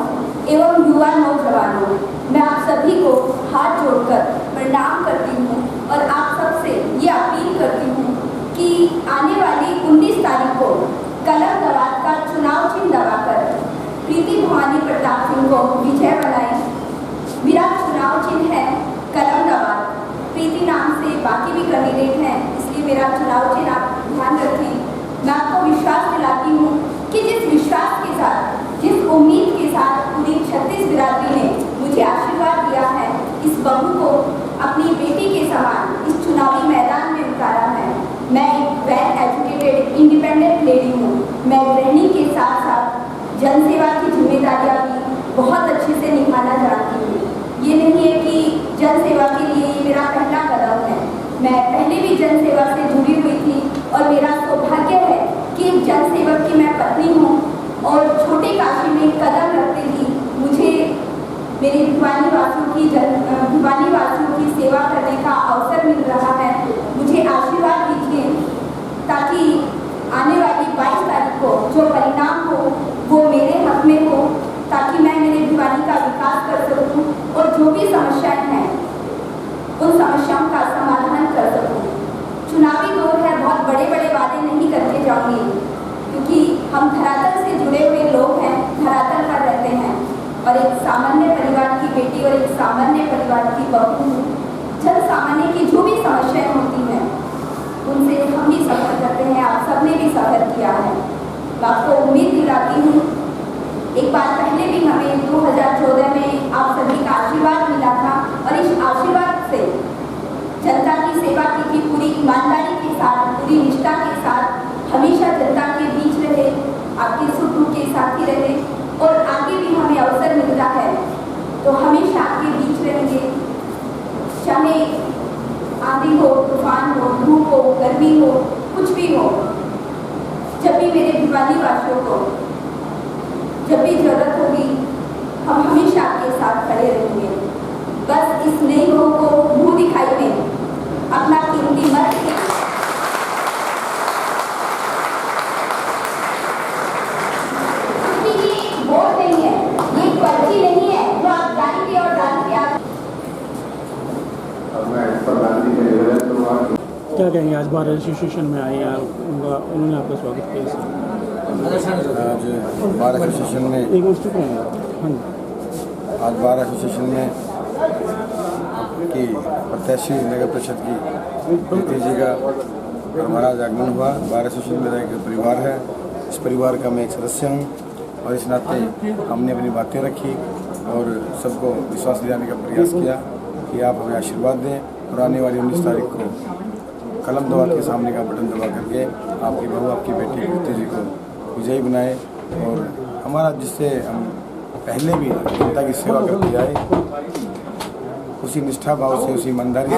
एवं युवा नौजवानों, मैं आप सभी को हाथ जोड़कर प्रणाम करती हूँ और आप सबसे ये अपील करती हूँ कि आने वाली 19 तारीख को कलम दवात का चुनाव चिन्ह दबाकर प्रीति भवानी प्रताप सिंह को विजय बनाएं। मेरा चुनाव चिन्ह है कलम दवात। प्रीति नाम से बाकी भी कैंडिडेट हैं, इसलिए मेरा चुनाव चिन्ह आप ध्यान रखें। मैं आपको विश्वास दिलाती हूँ कि जिस विश्वास के साथ, जिस उम्मीद के साथ पूरी 36 बिरादरी ने मुझे आशीर्वाद दिया है, इस बहू को अपनी बेटी के समान इस चुनावी मैदान में उतारा है। मैं एक वेल एजुकेटेड इंडिपेंडेंट लेडी हूँ। मैं गृहिणी के साथ साथ जनसेवा की जिम्मेदारियाँ भी बहुत अच्छे से निभाना जानती हूँ। ये नहीं है कि जनसेवा के लिए ये मेरा पहला कदम है। मैं पहले भी जनसेवा से जुड़ी हुई थी और मेरा सौभाग्य है कि एक जनसेवक की मैं पत्नी हूँ और छोटे काशी में कदम रखते ही मुझे मेरे भिवानी वासियों की सेवा करने का अवसर मिल रहा है। मुझे आशीर्वाद दीजिए ताकि आने वाली 22 तारीख को जो परिणाम हो वो मेरे हक में हो, ताकि मैं मेरे भिवानी का विकास कर सकूं और जो भी समस्याएं हैं उन समस्याओं का समाधान कर सकूं। चुनावी दौर है, बहुत बड़े बड़े वादे नहीं करके जाऊंगी क्योंकि हम धरातल से जुड़े हुए लोग हैं, धरातल पर रहते हैं और एक सामान्य परिवार की बेटी और एक सामान्य परिवार की बहू हूँ। जन सामान्य की जो भी समस्याएं होती हैं उनसे हम भी सफर करते हैं, आप सबने भी सफर किया है। मैं आपको उम्मीद दिलाती हूँ, एक बार पहले भी हमें 2014 में आप सभी का आशीर्वाद मिला था और इस आशीर्वाद से जनता की सेवा की थी, पूरी ईमानदारी के साथ, पूरी निष्ठा के साथ हमेशा जनता के बीच रहे, आपके सुख दुख के साथी रहे और आगे भी हमें अवसर मिलता है तो हमेशा आपके बीच रहेंगे। चाहे आंधी हो, तूफान हो, धूप हो, गर्मी हो, कुछ भी हो, जब भी मेरे भिवानी वासियों को जब भी जरूरत होगी हम हमेशा आपके साथ खड़े रहेंगे। बस इस नई बहू को मुंह दिखाई में अपना कीमती मत वोट नहीं है, ये पर्ची नहीं है जो आप डालेंगे और डालेंगे आप। क्या कहेंगे, आज बार एसोसिएशन में आए हैं, उन्होंने आपका स्वागत किया। आज बार एसोसिएशन में आज बार एसोसिएशन में आपकी प्रत्याशी नगर परिषद की प्रीति जी का हमारा आगमन हुआ। बार एसोसिएशन मेरा एक परिवार है, इस परिवार का मैं एक सदस्य हूँ और इस नाते हमने अपनी बातें रखी और सबको विश्वास दिलाने का प्रयास किया कि आप हमें आशीर्वाद दें और आने वाली 19 तारीख को कलम दवा के सामने का बटन दबा करके आपकी बहू, आपकी बेटी कीर्ति जी को विजयी बनाए और हमारा जिससे हम पहले भी जनता की सेवा करते आए, उसी निष्ठा भाव से, उसी ईमानदारी से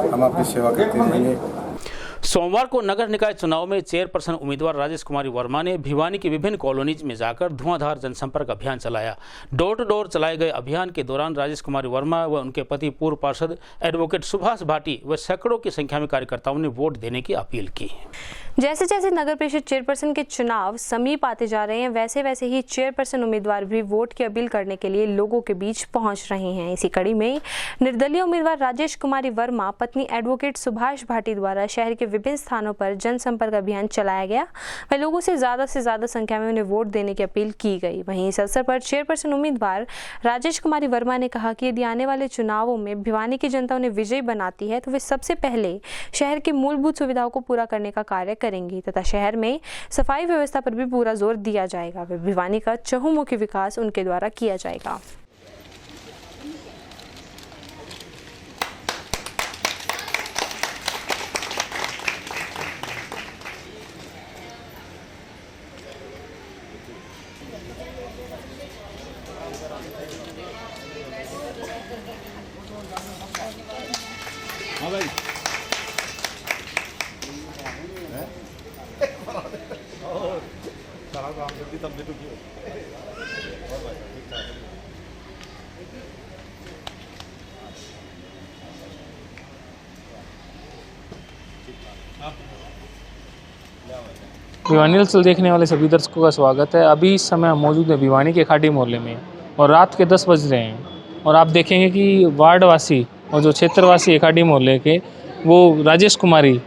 हम अपनी सेवा करते रहेंगे। सोमवार को नगर निकाय चुनाव में चेयरपर्सन उम्मीदवार राजेश कुमारी वर्मा ने भिवानी की विभिन्न कॉलोनीज में जाकर धुआंधार जनसंपर्क अभियान चलाया। डोर टू डोर चलाए गए अभियान के दौरान राजेश कुमारी वर्मा व उनके पति पूर्व पार्षद एडवोकेट सुभाष भाटी व सैकड़ों की संख्या में कार्यकर्ताओं ने वोट देने की अपील की। जैसे जैसे नगर परिषद चेयरपर्सन के चुनाव समीप आते जा रहे हैं, वैसे वैसे ही चेयरपर्सन उम्मीदवार भी वोट की अपील करने के लिए लोगों के बीच पहुंच रहे हैं। इसी कड़ी में निर्दलीय उम्मीदवार राजेश कुमारी वर्मा पत्नी एडवोकेट सुभाष भाटी द्वारा शहर के विभिन्न स्थानों पर जनसंपर्क अभियान चलाया गया व लोगों से ज्यादा संख्या में उन्हें वोट देने की अपील की गई। वहीं इस अवसर पर चेयरपर्सन उम्मीदवार राजेश कुमारी वर्मा ने कहा कि यदि आने वाले चुनावों में भिवानी की जनता उन्हें विजयी बनाती है तो वे सबसे पहले शहर की मूलभूत सुविधाओं को पूरा करने का कार्य करेंगी तथा शहर में सफाई व्यवस्था पर भी पूरा जोर दिया जाएगा व भिवानी का चहुमुखी विकास उनके द्वारा किया जाएगा। भिवानी हलचल देखने वाले सभी दर्शकों का स्वागत है। अभी इस समय हम मौजूद है भिवानी के खाड़ी मोहल्ले में और रात के 10 बज रहे हैं और आप देखेंगे कि वार्डवासी और जो क्षेत्रवासी है खाड़ी मोहल्ले के, वो राजेश कुमारी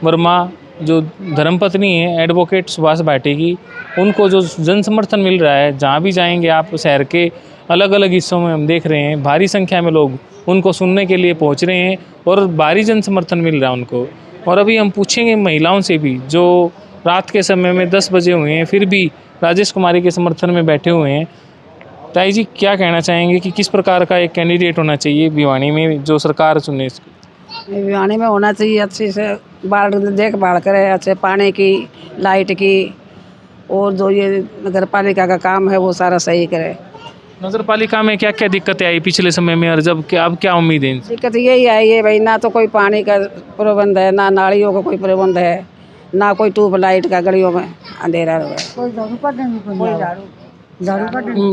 वर्मा जो धर्मपत्नी है एडवोकेट सुभाष भाटी की, उनको जो जन समर्थन मिल रहा है, जहाँ भी जाएंगे आप शहर के अलग अलग हिस्सों में हम देख रहे हैं भारी संख्या में लोग उनको सुनने के लिए पहुँच रहे हैं और भारी जन समर्थन मिल रहा है उनको। और अभी हम पूछेंगे महिलाओं से भी जो रात के समय में 10 बजे हुए हैं फिर भी राजेश कुमारी के समर्थन में बैठे हुए हैं। ताई जी, क्या कहना चाहेंगे कि किस प्रकार का एक कैंडिडेट होना चाहिए भिवानी में जो सरकार चुने? भिवानी में होना चाहिए अच्छी से देखभाल करे, अच्छे पानी की, लाइट की, और जो ये नगर पालिका का काम है वो सारा सही करे। नगर पालिका में क्या क्या दिक्कतें आई पिछले समय में और जब क्या अब क्या उम्मीद है? दिक्कत यही आई है भाई, ना तो कोई पानी का प्रबंध है, ना नालियों का कोई प्रबंध है, ना कोई ट्यूबलाइट का, गलियों में अंधेरा है,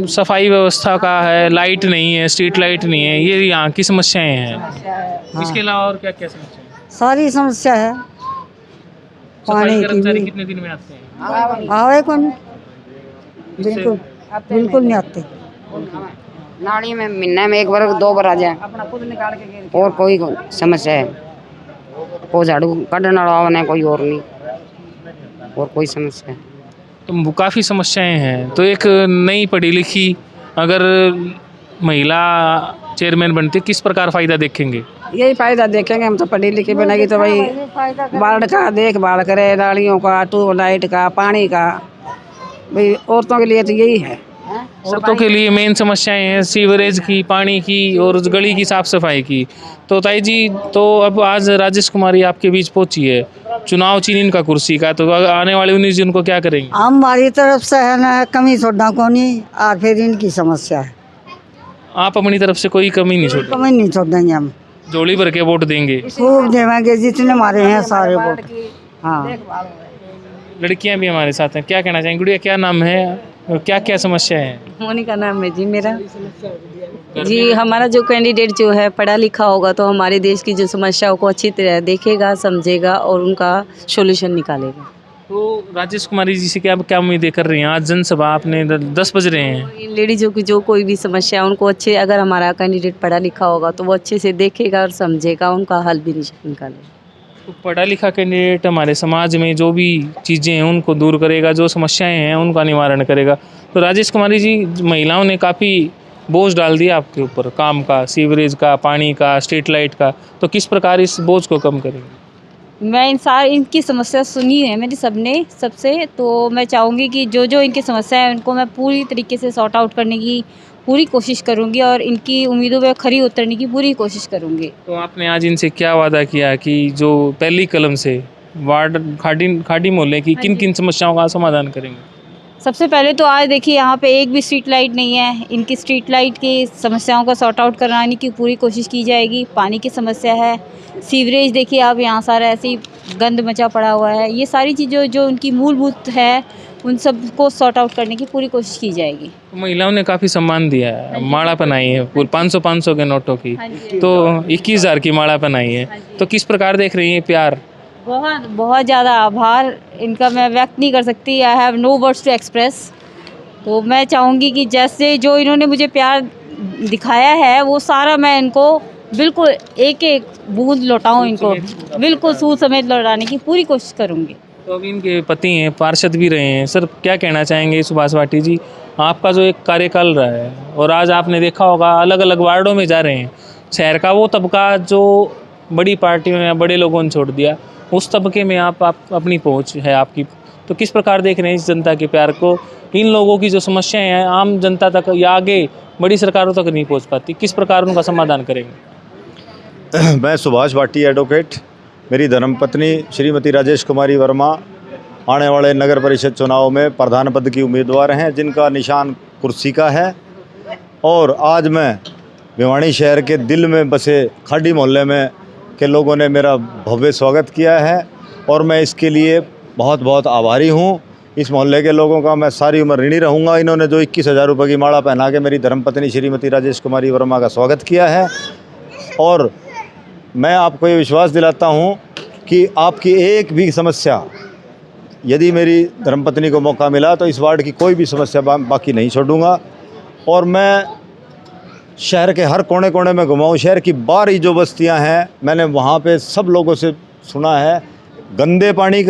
सफाई व्यवस्था का है, लाइट नहीं है, स्ट्रीट लाइट नहीं है, ये यहाँ की समस्याएं हैं। इसके अलावा और क्या क्या समस्या है? सारी समस्या है। पानी कर्मचारी कितने दिन में आते हैं? आवे कौन, बिल्कुल नहीं आते। नाली में महीने में एक बार 2 बार आ जाए और कोई समस्या है, कोई झाड़ू कढ़ने वाला नहीं, कोई और नहीं, और कोई समस्या है। तो काफ़ी समस्याएं हैं। तो एक नई पढ़ी लिखी अगर महिला चेयरमैन बनती किस प्रकार फ़ायदा देखेंगे? यही फ़ायदा देखेंगे हम तो, पढ़ी लिखी बनेगी तो भाई वार्ड का देखभाल करे, नालियों का, ट्यूबलाइट का, पानी का, भाई औरतों के लिए तो यही है। औरतों के लिए मेन समस्याएं हैं सीवरेज की, पानी की और गली की साफ़ सफाई की। तो ताई जी, तो अब आज राजेश कुमारी आपके बीच पहुंची है, चुनाव चीन इनका कुर्सी का, तो आने वाले 19 जून को क्या करेंगे? हमारी तरफ से है ना कमी छोड़ना को नहीं, और फिर इनकी समस्या है। आप अपनी तरफ से कोई कमी नहीं छोड़ेंगे? कमी नहीं छोड़ देंगे, हम जोड़ी भर के वोट देंगे, खूब देंगे, जितने हमारे हैं सारे वोट। हाँ, लड़कियां भी हमारे साथ हैं, क्या कहना चाहेंगे? गुड़िया, क्या नाम है, क्या क्या समस्या है? मोनिका नाम है जी मेरा। जी, हमारा जो कैंडिडेट जो है पढ़ा लिखा होगा तो हमारे देश की जो समस्याओं को अच्छी तरह देखेगा, समझेगा और उनका सॉल्यूशन निकालेगा। तो राजेश कुमारी जी से क्या उम्मीदें कर रही हैं? आज जनसभा आपने 10 बज रहे हैं, लेडीज़ों की जो कोई भी समस्या है उनको अच्छे, अगर हमारा कैंडिडेट पढ़ा लिखा होगा तो वो अच्छे से देखेगा और समझेगा, उनका हल भी निकालेगा। तो पढ़ा लिखा कैंडिडेट हमारे समाज में जो भी चीज़ें हैं उनको दूर करेगा, जो समस्याएं हैं उनका निवारण करेगा। तो राजेश कुमारी जी, महिलाओं ने काफ़ी बोझ डाल दिया आपके ऊपर, काम का, सीवरेज का, पानी का, स्ट्रीट लाइट का, तो किस प्रकार इस बोझ को कम करेंगे? मैं इनकी समस्या सुनी है मेरी सबसे, तो मैं चाहूँगी कि जो जो इनकी समस्या है उनको मैं पूरी तरीके से सॉर्ट आउट करने की पूरी कोशिश करूँगी और इनकी उम्मीदों पर खरी उतरने की पूरी कोशिश करूँगी। तो आपने आज इनसे क्या वादा किया कि जो पहली कलम से वार्ड खाड़ी मोहल्ले की किन किन समस्याओं का समाधान करेंगे? सबसे पहले तो आज देखिए यहाँ पे एक भी स्ट्रीट लाइट नहीं है, इनकी स्ट्रीट लाइट की समस्याओं का सॉर्ट आउट कराने की पूरी कोशिश की जाएगी। पानी की समस्या है, सीवरेज देखिए आप यहाँ सारा ऐसे ही गंद मचा पड़ा हुआ है, ये सारी चीज़ें जो उनकी मूलभूत है उन सब को सॉर्ट आउट करने की पूरी कोशिश की जाएगी। महिलाओं ने काफ़ी सम्मान दिया है, माला पहनाई है पूरी 500 के नोटों की, तो 21,000 की माला पहनाई है, तो किस प्रकार देख रही हैं प्यार? बहुत ज़्यादा आभार इनका मैं व्यक्त नहीं कर सकती, I have no words to express. तो मैं चाहूँगी कि जैसे जो इन्होंने मुझे प्यार दिखाया है वो सारा मैं इनको बिल्कुल एक एक बूंद लौटाऊँ, इनको बिल्कुल सूद समेत लौटाने की पूरी कोशिश करूँगी। तो अभी इनके पति हैं, पार्षद भी रहे हैं, सर क्या कहना चाहेंगे सुभाष भाटी जी? आपका जो एक कार्यकाल रहा है और आज आपने देखा होगा अलग अलग वार्डों में जा रहे हैं, शहर का वो तबका जो बड़ी पार्टियों या बड़े लोगों ने छोड़ दिया, उस तबके में आप अपनी पहुंच है आपकी, तो किस प्रकार देख रहे हैं इस जनता के प्यार को? इन लोगों की जो समस्याएं हैं आम जनता तक या आगे बड़ी सरकारों तक नहीं पहुंच पाती, किस प्रकार उनका समाधान करेंगे? मैं सुभाष भाटी एडवोकेट, मेरी धर्मपत्नी श्रीमती राजेश कुमारी वर्मा आने वाले नगर परिषद चुनाव में प्रधान पद की उम्मीदवार हैं, जिनका निशान कुर्सी का है। और आज मैं भिवानी शहर के दिल में बसे खाड़ी मोहल्ले में के लोगों ने मेरा भव्य स्वागत किया है और मैं इसके लिए बहुत बहुत आभारी हूँ। इस मोहल्ले के लोगों का मैं सारी उम्र ऋणी रहूँगा। इन्होंने जो 21,000 रुपये की माला पहना के मेरी धर्मपत्नी श्रीमती राजेश कुमारी वर्मा का स्वागत किया है। और मैं आपको ये विश्वास दिलाता हूँ कि आपकी एक भी समस्या, यदि मेरी धर्मपत्नी को मौका मिला तो इस वार्ड की कोई भी समस्या बाकी नहीं छोड़ूंगा। और मैं शहर के हर कोने कोने में घुमाऊँ, शहर की बाहरी जो बस्तियां हैं, मैंने वहाँ पे सब लोगों से सुना है गंदे पानी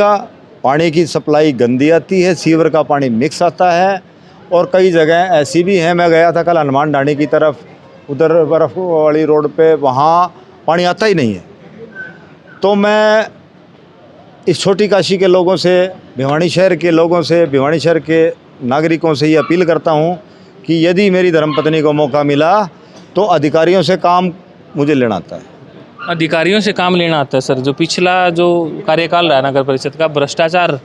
की सप्लाई गंदी आती है, सीवर का पानी मिक्स आता है। और कई जगह ऐसी भी हैं, मैं गया था कल हनुमान ढाणी की तरफ, उधर बर्फ़ वाली रोड पे, वहाँ पानी आता ही नहीं है। तो मैं इस छोटी काशी के लोगों से, भिवानी शहर के लोगों से, भिवानी शहर के नागरिकों से ये अपील करता हूँ कि यदि मेरी धर्मपत्नी को मौका मिला तो अधिकारियों से काम मुझे लेना आता है। अधिकारियों से काम लेना आता है सर। जो पिछला जो कार्यकाल रहा नगर परिषद का, भ्रष्टाचार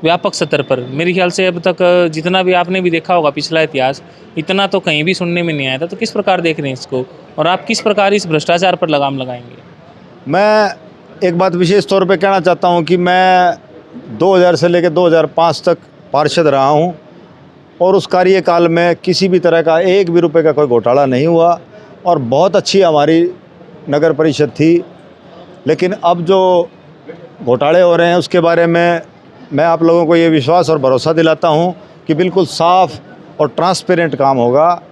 व्यापक स्तर पर, मेरे ख्याल से अब तक जितना भी आपने भी देखा होगा पिछला इतिहास, इतना तो कहीं भी सुनने में नहीं आया था। तो किस प्रकार देख रहे हैं इसको और आप किस प्रकार इस भ्रष्टाचार पर लगाम लगाएंगे? मैं एक बात विशेष तौर पे कहना चाहता हूं कि मैं 2000 से लेकर 2005 तक पार्षद रहा हूं और उस कार्यकाल में किसी भी तरह का एक भी रुपए का कोई घोटाला नहीं हुआ और बहुत अच्छी हमारी नगर परिषद थी। लेकिन अब जो घोटाले हो रहे हैं उसके बारे में मैं आप लोगों को ये विश्वास और भरोसा दिलाता हूं कि बिल्कुल साफ़ और ट्रांसपेरेंट काम होगा।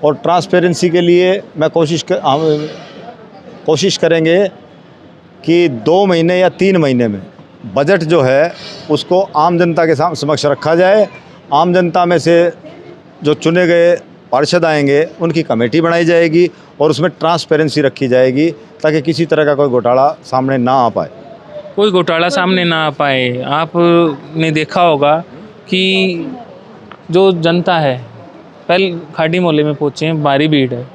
और ट्रांसपेरेंसी के लिए मैं कोशिश करेंगे कि 2 महीने या 3 महीने में बजट जो है उसको आम जनता के समक्ष रखा जाए। आम जनता में से जो चुने गए पार्षद आएंगे उनकी कमेटी बनाई जाएगी और उसमें ट्रांसपेरेंसी रखी जाएगी ताकि किसी तरह का कोई घोटाला सामने ना आ पाए। कोई घोटाला सामने ना आ पाए। आपने देखा होगा कि जो जनता है, पहले खाड़ी मोहल्ले में पहुँचे हैं, भारी भीड़ है,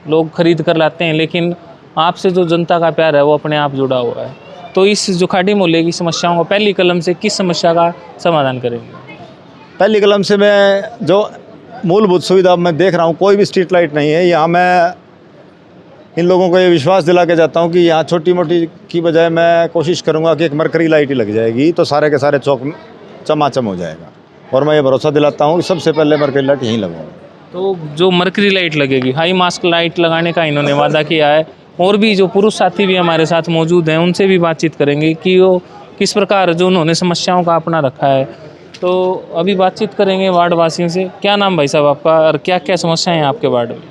लोग खरीद कर लाते हैं, लेकिन आपसे जो जनता का प्यार है वो अपने आप जुड़ा हुआ है। तो इस जो खाड़ी मोहल्ले की समस्याओं को पहली कलम से किस समस्या का समाधान करेंगे? पहली कलम से मैं जो मूलभूत सुविधा मैं देख रहा हूँ, कोई भी स्ट्रीट लाइट नहीं है यहाँ। मैं इन लोगों को ये विश्वास दिला के जाता हूँ कि यहाँ छोटी मोटी की बजाय मैं कोशिश करूँगा कि एक मरकरी लाइट ही लग जाएगी तो सारे के सारे चौक चमाचम हो जाएगा। और मैं ये भरोसा दिलाता हूँ कि सबसे पहले मरकरी लाइट यहीं लगूँगा। तो जो मरकरी लाइट लगेगी, हाई मास्क लाइट लगाने का इन्होंने वादा किया है। और भी जो पुरुष साथी भी हमारे साथ मौजूद हैं उनसे भी बातचीत करेंगे कि वो किस प्रकार जो उन्होंने समस्याओं का अपना रखा है। तो अभी बातचीत करेंगे वार्ड वासियों से। क्या नाम भाई साहब आपका और क्या क्या समस्याएं हैं आपके वार्ड में?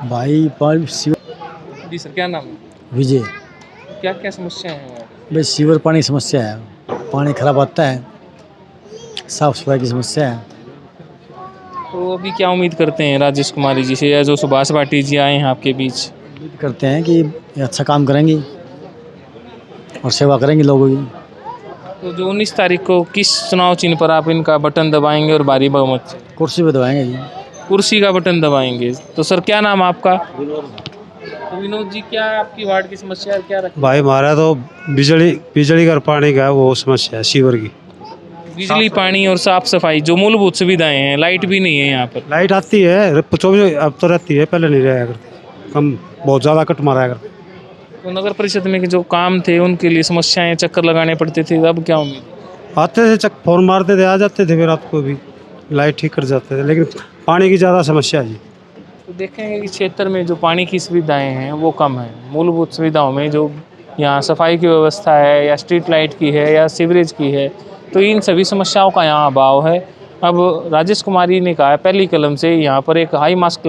भाई जी सर, क्या नाम है? विजय। क्या क्या समस्याएं हैं? भाई सीवर पानी समस्या है, पानी खराब आता है, साफ सफाई की समस्या है। तो अभी क्या उम्मीद करते हैं राजेश कुमारी जी से या जो सुभाष भाटी जी आए हैं आपके बीच? उम्मीद करते हैं कि ये अच्छा काम करेंगी और सेवा करेंगी लोगों की। तो जो 19 तारीख को किस चुनाव चिन्ह पर आप इनका बटन दबाएंगे और भारी बहुमत से? कुर्सी पे दबाएंगे जी। कुर्सी का बटन दबाएंगे। तो सर क्या नाम आपका? विनोद जी, क्या आपकी वार्ड की समस्या है, क्या रखी? भाई हमारा तो बिजली का और पानी का वो समस्या है, सीवर की। बिजली, पानी और साफ सफाई जो मूलभूत सुविधाएं हैं, लाइट भी नहीं है यहाँ पर। लाइट आती है 24, अब तो रहती है, पहले नहीं रहा करती, कम बहुत ज़्यादा कट मारा करती। तो नगर परिषद में जो काम थे उनके लिए समस्याएं, चक्कर लगाने पड़ते थे, अब क्या उम्मीद? आते थे, फोन मारते थे, आ जाते थे, फिर रात को भी लाइट ठीक कर जाते थे, लेकिन पानी की ज़्यादा समस्या है जी। तो देखेंगे कि क्षेत्र में जो पानी की सुविधाएं हैं वो कम है। मूलभूत सुविधाओं में जो यहाँ सफाई की व्यवस्था है या स्ट्रीट लाइट की है या सीवरेज की है, तो इन सभी समस्याओं का यहाँ अभाव है। अब राजेश कुमारी ने कहा है पहली कलम से यहाँ पर एक हाई मास्क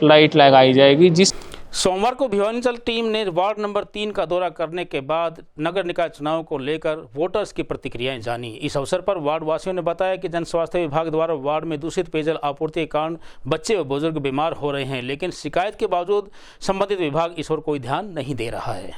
लाइट लगाई जाएगी। जिस सोमवार को भिवानीचल टीम ने वार्ड नंबर 3 का दौरा करने के बाद नगर निकाय चुनाव को लेकर वोटर्स की प्रतिक्रियाएं जानी। इस अवसर पर वार्ड वासियों ने बताया कि जन स्वास्थ्य विभाग द्वारा वार्ड में दूषित पेयजल आपूर्ति के कारण बच्चे व बुजुर्ग बीमार हो रहे हैं, लेकिन शिकायत के बावजूद संबंधित विभाग इस ओर कोई ध्यान नहीं दे रहा है।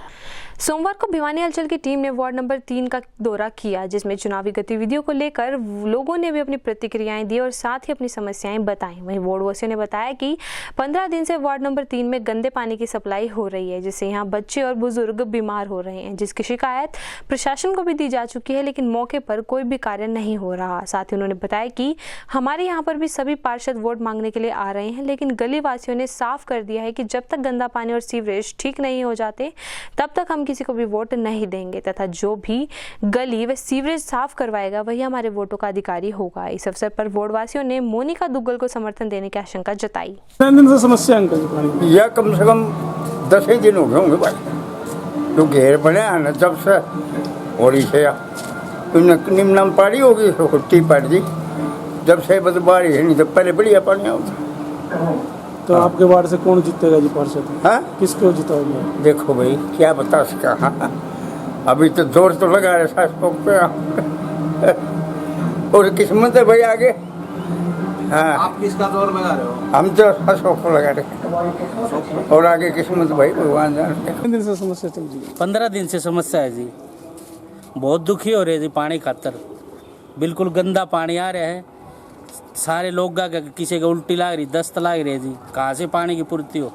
सोमवार को भिवानी अंचल की टीम ने वार्ड नंबर 3 का दौरा किया, जिसमें चुनावी गतिविधियों को लेकर लोगों ने भी अपनी प्रतिक्रियाएं दी और साथ ही अपनी समस्याएं बताई। वहीं वार्ड वासियों ने बताया कि 15 दिन से वार्ड नंबर 3 में गंदे पानी की सप्लाई हो रही है, जिससे यहां बच्चे और बुजुर्ग बीमार हो रहे हैं, जिसकी शिकायत प्रशासन को भी दी जा चुकी है, लेकिन मौके पर कोई भी कार्य नहीं हो रहा। साथ ही उन्होंने बताया कि हमारे यहाँ पर भी सभी पार्षद वोट मांगने के लिए आ रहे हैं, लेकिन गली वासियों ने साफ कर दिया है कि जब तक गंदा पानी और सीवरेज ठीक नहीं हो जाते तब तक हम किसी को भी वोट नहीं देंगे, तथा जो भी गली व सीवरेज साफ करवाएगा वही हमारे वोटों का अधिकारी होगा। इस अवसर पर वार्ड वासियों ने मोनिका दुग्गल को समर्थन देने की आशंका जताई। दिन से समस्या अंकल यह कम से कम 10 ही दिन हो गए होंगे भाई, तो घेर बने हैं ना जब से, और इसे निम्न पाड़ी होगी खुट्टी पड़ दी, जब से बस बारिश है, नहीं तो पहले बढ़िया पानी होता। तो आपके वार्ड से कौन जीतेगा जी पार्षद? हाँ, किसको जिताओगे? देखो भाई क्या बता सका, अभी तो जोर तो लगा रहे शासकों पे और किस्मत है भाई आगे। हाँ, आप किसका जोर लगा रहे हो? हम तो शासकों को लगा रहे और आगे किस्मत भाई भगवान जानते। 15 दिन से समस्या है जी, बहुत दुखी हो रहे जी पानी खातर। बिल्कुल गंदा पानी आ रहा है, सारे लोग का किसी को उल्टी लाग रही, दस्त लाग रही है जी, कहाँ से पानी की पूर्ति हो।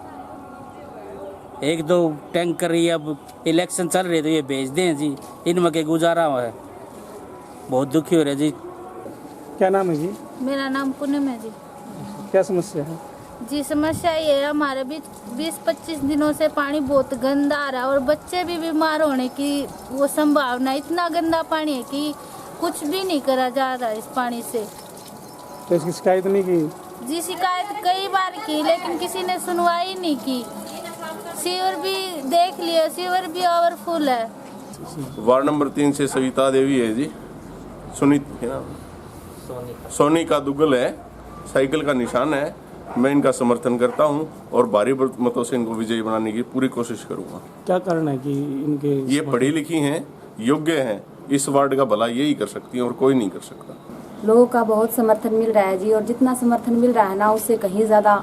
1-2 टैंकर ही अब इलेक्शन चल रहे तो ये भेज दें जी, इनमें के गुजारा हुआ है, बहुत दुखी हो रहे जी। क्या नाम है जी? मेरा नाम पूनम है जी। क्या समस्या है जी? समस्या ये है हमारे बीच 20-25 दिनों से पानी बहुत गंदा आ रहा है और बच्चे भी बीमार होने की वो संभावना, इतना गंदा पानी है कि कुछ भी नहीं करा जा रहा इस पानी से। तो इसकी शिकायत नहीं की? जी शिकायत कई बार की, लेकिन किसी ने सुनवाई नहीं की। सीवर भी देख लिया, सीवर भी ओवरफुल है। वार्ड नंबर 3 से सविता देवी है जी, सुनीत है ना, सोनिका दुग्गल है, साइकिल का निशान है। मैं इनका समर्थन करता हूं और भारी मतों से इनको विजयी बनाने की पूरी कोशिश करूंगा। क्या कारण है कि इनके? ये पढ़ी लिखी हैं, योग्य हैं, इस वार्ड का भला यही कर सकती हैं और कोई नहीं कर सकता। लोगों का बहुत समर्थन मिल रहा है जी, और जितना समर्थन मिल रहा है ना उससे कहीं ज़्यादा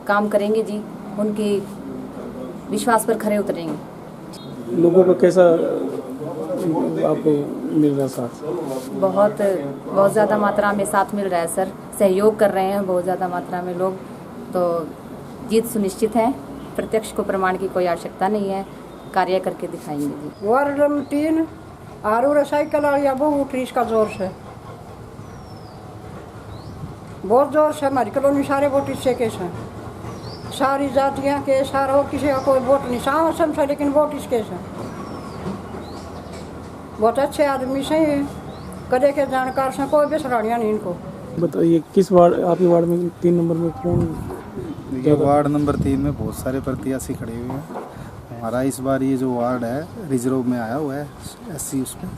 काम करेंगे जी, उनके विश्वास पर खरे उतरेंगे। लोगों को कैसा आपको मिल रहा है साथ? बहुत ज़्यादा मात्रा में साथ मिल रहा है सर, सहयोग कर रहे हैं बहुत ज़्यादा मात्रा में लोग, तो जीत सुनिश्चित है। प्रत्यक्ष को प्रमाण की कोई आवश्यकता नहीं है, कार्य करके दिखाएंगे जी। वार्ड नंबर 3 आरू साइकिल या बहुत उठी इसका जोर से, बहुत जोर से हमारी कॉलोनी सारे वोट इससे केस हैं, सारी जातियाँ के सारा हो, किसी का कोई वोट नहीं सामसम से, लेकिन वोट इसके से। बहुत अच्छे आदमी से, कदे के जानकार से, कोई भी सराहनीय नहीं इनको। बताइए किस वार्ड, आपके वार्ड में 3 नंबर में कौन? देखिए वार्ड नंबर 3 में बहुत सारे प्रत्याशी खड़े हुए हैं। हमारा इस बार ये जो वार्ड है रिजर्व में आया हुआ है SC उसमें,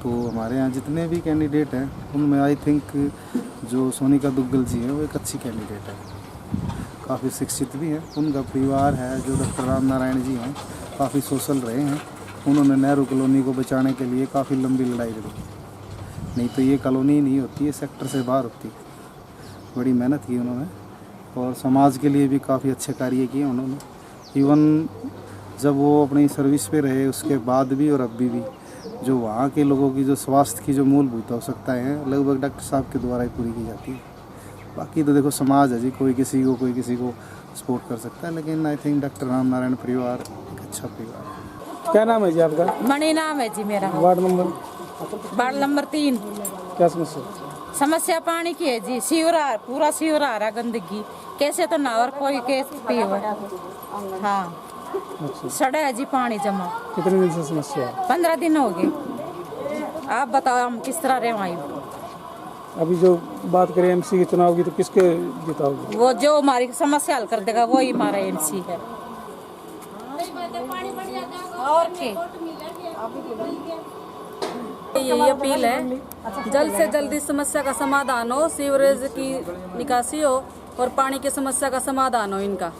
तो हमारे यहाँ जितने भी कैंडिडेट हैं उनमें आई थिंक जो सोनिका दुग्गल जी हैं वो एक अच्छी कैंडिडेट है, काफ़ी शिक्षित भी हैं। उनका परिवार है जो डॉक्टर राम नारायण जी हैं, काफ़ी सोशल रहे हैं। उन्होंने नेहरू कॉलोनी को बचाने के लिए काफ़ी लंबी लड़ाई लड़ी, नहीं तो ये कॉलोनी नहीं होती, ये सेक्टर से बाहर होती। बड़ी मेहनत की उन्होंने और समाज के लिए भी काफ़ी अच्छे कार्य किए उन्होंने। इवन जब वो अपनी सर्विस पे रहे उसके बाद भी और अभी भी जो वहाँ के लोगों की जो स्वास्थ्य की जो मूलभूत आवश्यकताएं हैं लगभग डॉक्टर साहब के द्वारा ही पूरी की जाती है। बाकी तो देखो समाज है जी, कोई किसी को सपोर्ट कर सकता है, लेकिन I think doctor Ram Narayan परिवार एक अच्छा परिवार है। क्या नाम है जी आपका? मणि नाम है जी मेरा। Ward number? Ward number 3। क्या समस्या? समस्या पानी की है जी। पूरा सीवर आ रहा गंदगी, कैसे तो नावर कोई केस पी हुआ। हाँ अच्छा। सड़ा है जी पानी जमा। कितने दिन से समस्या है? 15 दिन हो गए। आप बताओ हम किस तरह रहे वहाँ? अभी जो बात करें एमसी के चुनाव की, तो किसके जिताओगे? वो जो हमारी समस्या हल कर देगा वही हमारा एमसी है। और ये अपील है, जल्द से जल्द इस समस्या का समाधान हो, सीवरेज की निकासी हो और पानी की समस्या का समाधान हो इनका।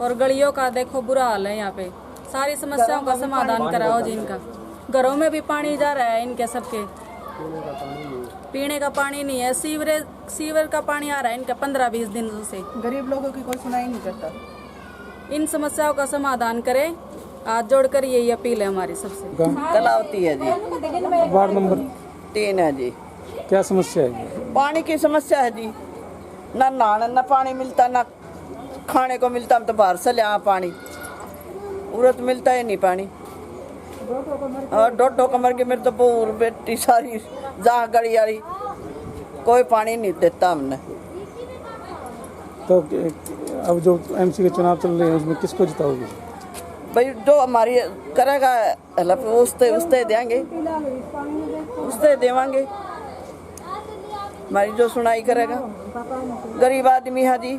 और गलियों का देखो बुरा हाल है यहाँ पे, सारी समस्याओं का समाधान कराओ जी इनका। घरों में भी पानी जा रहा है इनके सबके, पीने का पानी नहीं है, सीवर का पानी आ रहा है इनका 15-20 दिनों से। गरीब लोगों की कोई सुनाई नहीं करता। इन समस्याओं का समाधान करें, हाथ जोड़कर यही अपील है हमारी सबसे। कलावती है जी। वार्ड नंबर 3 है जी। क्या समस्या है? पानी की समस्या है जी, ना नहाना ना पानी मिलता, ना खाने को मिलता। हम तो बाहर से ले आए पानी, उरत मिलता ही नहीं पानी। और 2 कमर की मेरे तो बहू बेटी सारी जहाँ गड़ी आ रही, कोई पानी नहीं देता हमने। तो अब जो एमसी के चुनाव चल रहे हैं उसमें किसको जिताओगे? भाई जो हमारी करेगा हेल्प उसते देंगे, उसते देवांगे। हमारी जो सुनाई करेगा, गरीब आदमी है जी,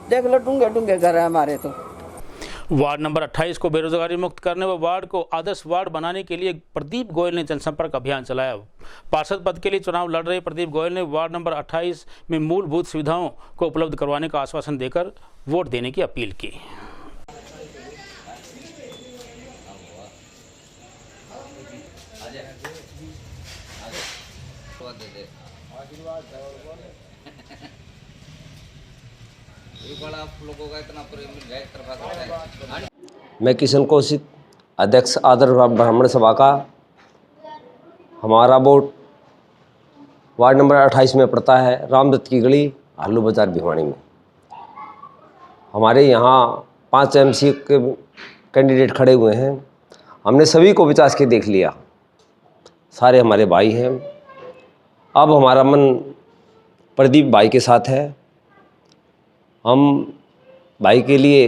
देख लो डूंगे घर है हमारे। तो वार्ड नंबर 28 को बेरोजगारी मुक्त करने व वार्ड को आदर्श वार्ड बनाने के लिए प्रदीप गोयल ने जनसंपर्क अभियान चलाया। पार्षद पद के लिए चुनाव लड़ रहे प्रदीप गोयल ने वार्ड नंबर 28 में मूलभूत सुविधाओं को उपलब्ध करवाने का आश्वासन देकर वोट देने की अपील की। मैं किशन कौशिक, अध्यक्ष आदर्श ब्राह्मण सभा का। हमारा वोट वार्ड नंबर 28 में पड़ता है, रामदत्त की गली, आलू बाजार, भिवानी में। हमारे यहाँ 5 एमसी के कैंडिडेट खड़े हुए हैं। हमने सभी को विचार के देख लिया, सारे हमारे भाई हैं। अब हमारा मन प्रदीप भाई के साथ है। हम भाई के लिए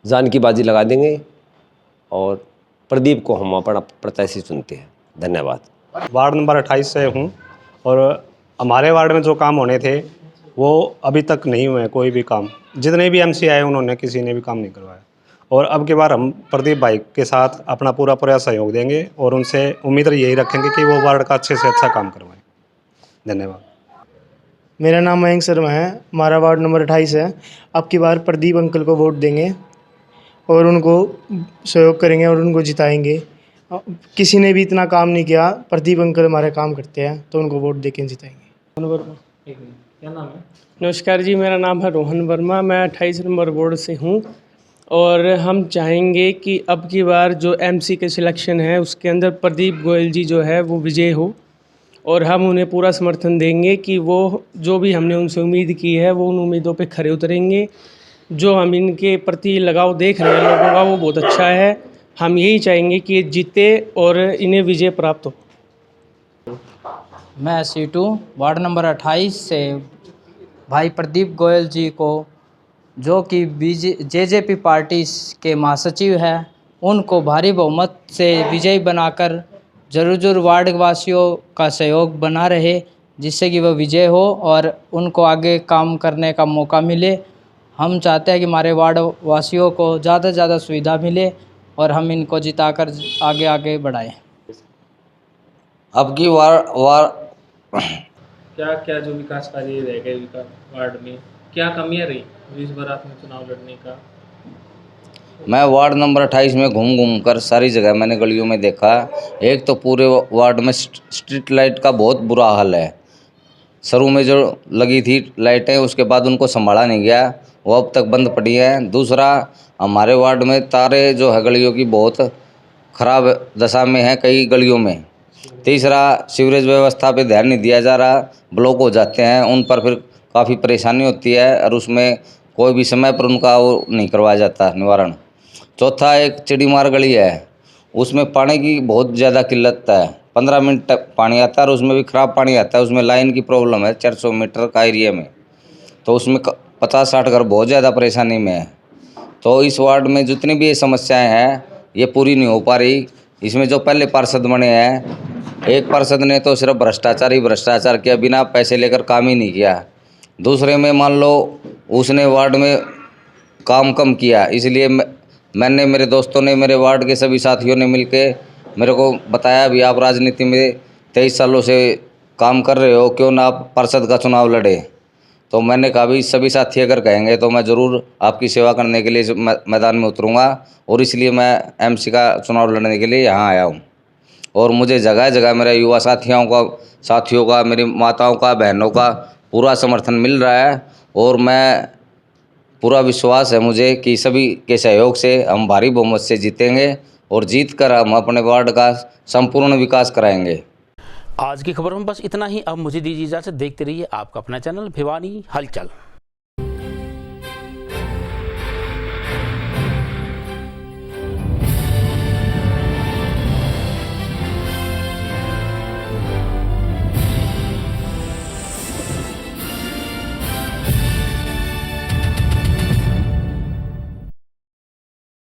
जान की बाजी लगा देंगे और प्रदीप को हम अपना प्रत्याशी चुनते हैं। धन्यवाद। वार्ड नंबर 28 से हूँ और हमारे वार्ड में जो काम होने थे वो अभी तक नहीं हुए। कोई भी काम, जितने भी एमसी आए उन्होंने किसी ने भी काम नहीं करवाया। और अब की बार हम प्रदीप भाई के साथ अपना पूरा सहयोग देंगे और उनसे उम्मीद यही रखेंगे कि वो वार्ड का अच्छे से अच्छा काम करवाएं। धन्यवाद। मेरा नाम मयंक शर्मा है, हमारा वार्ड नंबर 28 है। अब की बार प्रदीप अंकल को वोट देंगे और उनको सहयोग करेंगे और उनको जिताएंगे। किसी ने भी इतना काम नहीं किया, प्रदीप अंकल हमारे काम करते हैं, तो उनको वोट देके जिताएंगे। क्या नाम है? नमस्कार जी, मेरा नाम है रोहन वर्मा, मैं 28 नंबर वार्ड से हूँ। और हम चाहेंगे कि अब की बार जो एमसी के सिलेक्शन है उसके अंदर प्रदीप गोयल जी जो है वो विजय हो, और हम उन्हें पूरा समर्थन देंगे कि वो जो भी हमने उनसे उम्मीद की है वो उन उम्मीदों पे खरे उतरेंगे। जो हम इनके प्रति लगाव देख रहे हैं लोगों का वो बहुत अच्छा है। हम यही चाहेंगे कि ये जीते और इन्हें विजय प्राप्त हो। मैं सीटू वार्ड नंबर 28 से भाई प्रदीप गोयल जी को, जो कि जेजेपी पार्टी के महासचिव हैं, उनको भारी बहुमत से विजयी बनाकर जरूर वार्ड वासियों का सहयोग बना रहे, जिससे कि वह विजय हो और उनको आगे काम करने का मौका मिले। हम चाहते हैं कि हमारे वार्ड वासियों को ज़्यादा से ज़्यादा सुविधा मिले और हम इनको जिताकर आगे आगे बढ़ाएं। अब की क्या जो विकास कार्य रह गए वार्ड में, क्या कमियां रही इस बार आपने चुनाव लड़ने का? मैं वार्ड नंबर 28 में घूम कर सारी जगह मैंने गलियों में देखा। एक तो पूरे वार्ड में स्ट्रीट लाइट का बहुत बुरा हाल है। शुरू में जो लगी थी लाइटें, उसके बाद उनको संभाला नहीं गया, वो अब तक बंद पड़ी हैं। दूसरा, हमारे वार्ड में तारे जो है गलियों की बहुत खराब दशा में है कई गलियों में। तीसरा, सीवरेज व्यवस्था पे ध्यान नहीं दिया जा रहा, ब्लॉक हो जाते हैं, उन पर फिर काफ़ी परेशानी होती है और उसमें कोई भी समय पर उनका वो नहीं करवाया जाता निवारण। चौथा, एक चिड़ीमार गली है, उसमें पानी की बहुत ज़्यादा किल्लत है। 15 मिनट पानी आता है और उसमें भी ख़राब पानी आता है। उसमें लाइन की प्रॉब्लम है 400 मीटर का एरिया में, तो उसमें 50-60 घर बहुत ज़्यादा परेशानी में है। तो इस वार्ड में जितनी भी ये समस्याएं हैं ये पूरी नहीं हो पा रही। इसमें जो पहले पार्षद बने हैं, एक पार्षद ने तो सिर्फ भ्रष्टाचार ही भ्रष्टाचार किया, बिना पैसे लेकर काम ही नहीं किया। दूसरे में मान लो उसने वार्ड में काम कम किया, इसलिए मैंने, मेरे दोस्तों ने, मेरे वार्ड के सभी साथियों ने मिलके मेरे को बताया भी आप राजनीति में 23 सालों से काम कर रहे हो, क्यों ना आप पार्षद का चुनाव लड़े। तो मैंने कहा भी सभी साथी अगर कहेंगे तो मैं ज़रूर आपकी सेवा करने के लिए मैदान में उतरूँगा, और इसलिए मैं एमसी का चुनाव लड़ने के लिए यहाँ आया हूँ। और मुझे जगह जगह मेरे युवा साथियों का, मेरी माताओं का, बहनों का पूरा समर्थन मिल रहा है, और मैं पूरा विश्वास है मुझे कि सभी के सहयोग से हम भारी बहुमत से जीतेंगे और जीत कर हम अपने वार्ड का संपूर्ण विकास कराएंगे। आज की खबरों में बस इतना ही। अब मुझे दीजिए इजाज़त। देखते रहिए आपका अपना चैनल भिवानी हलचल।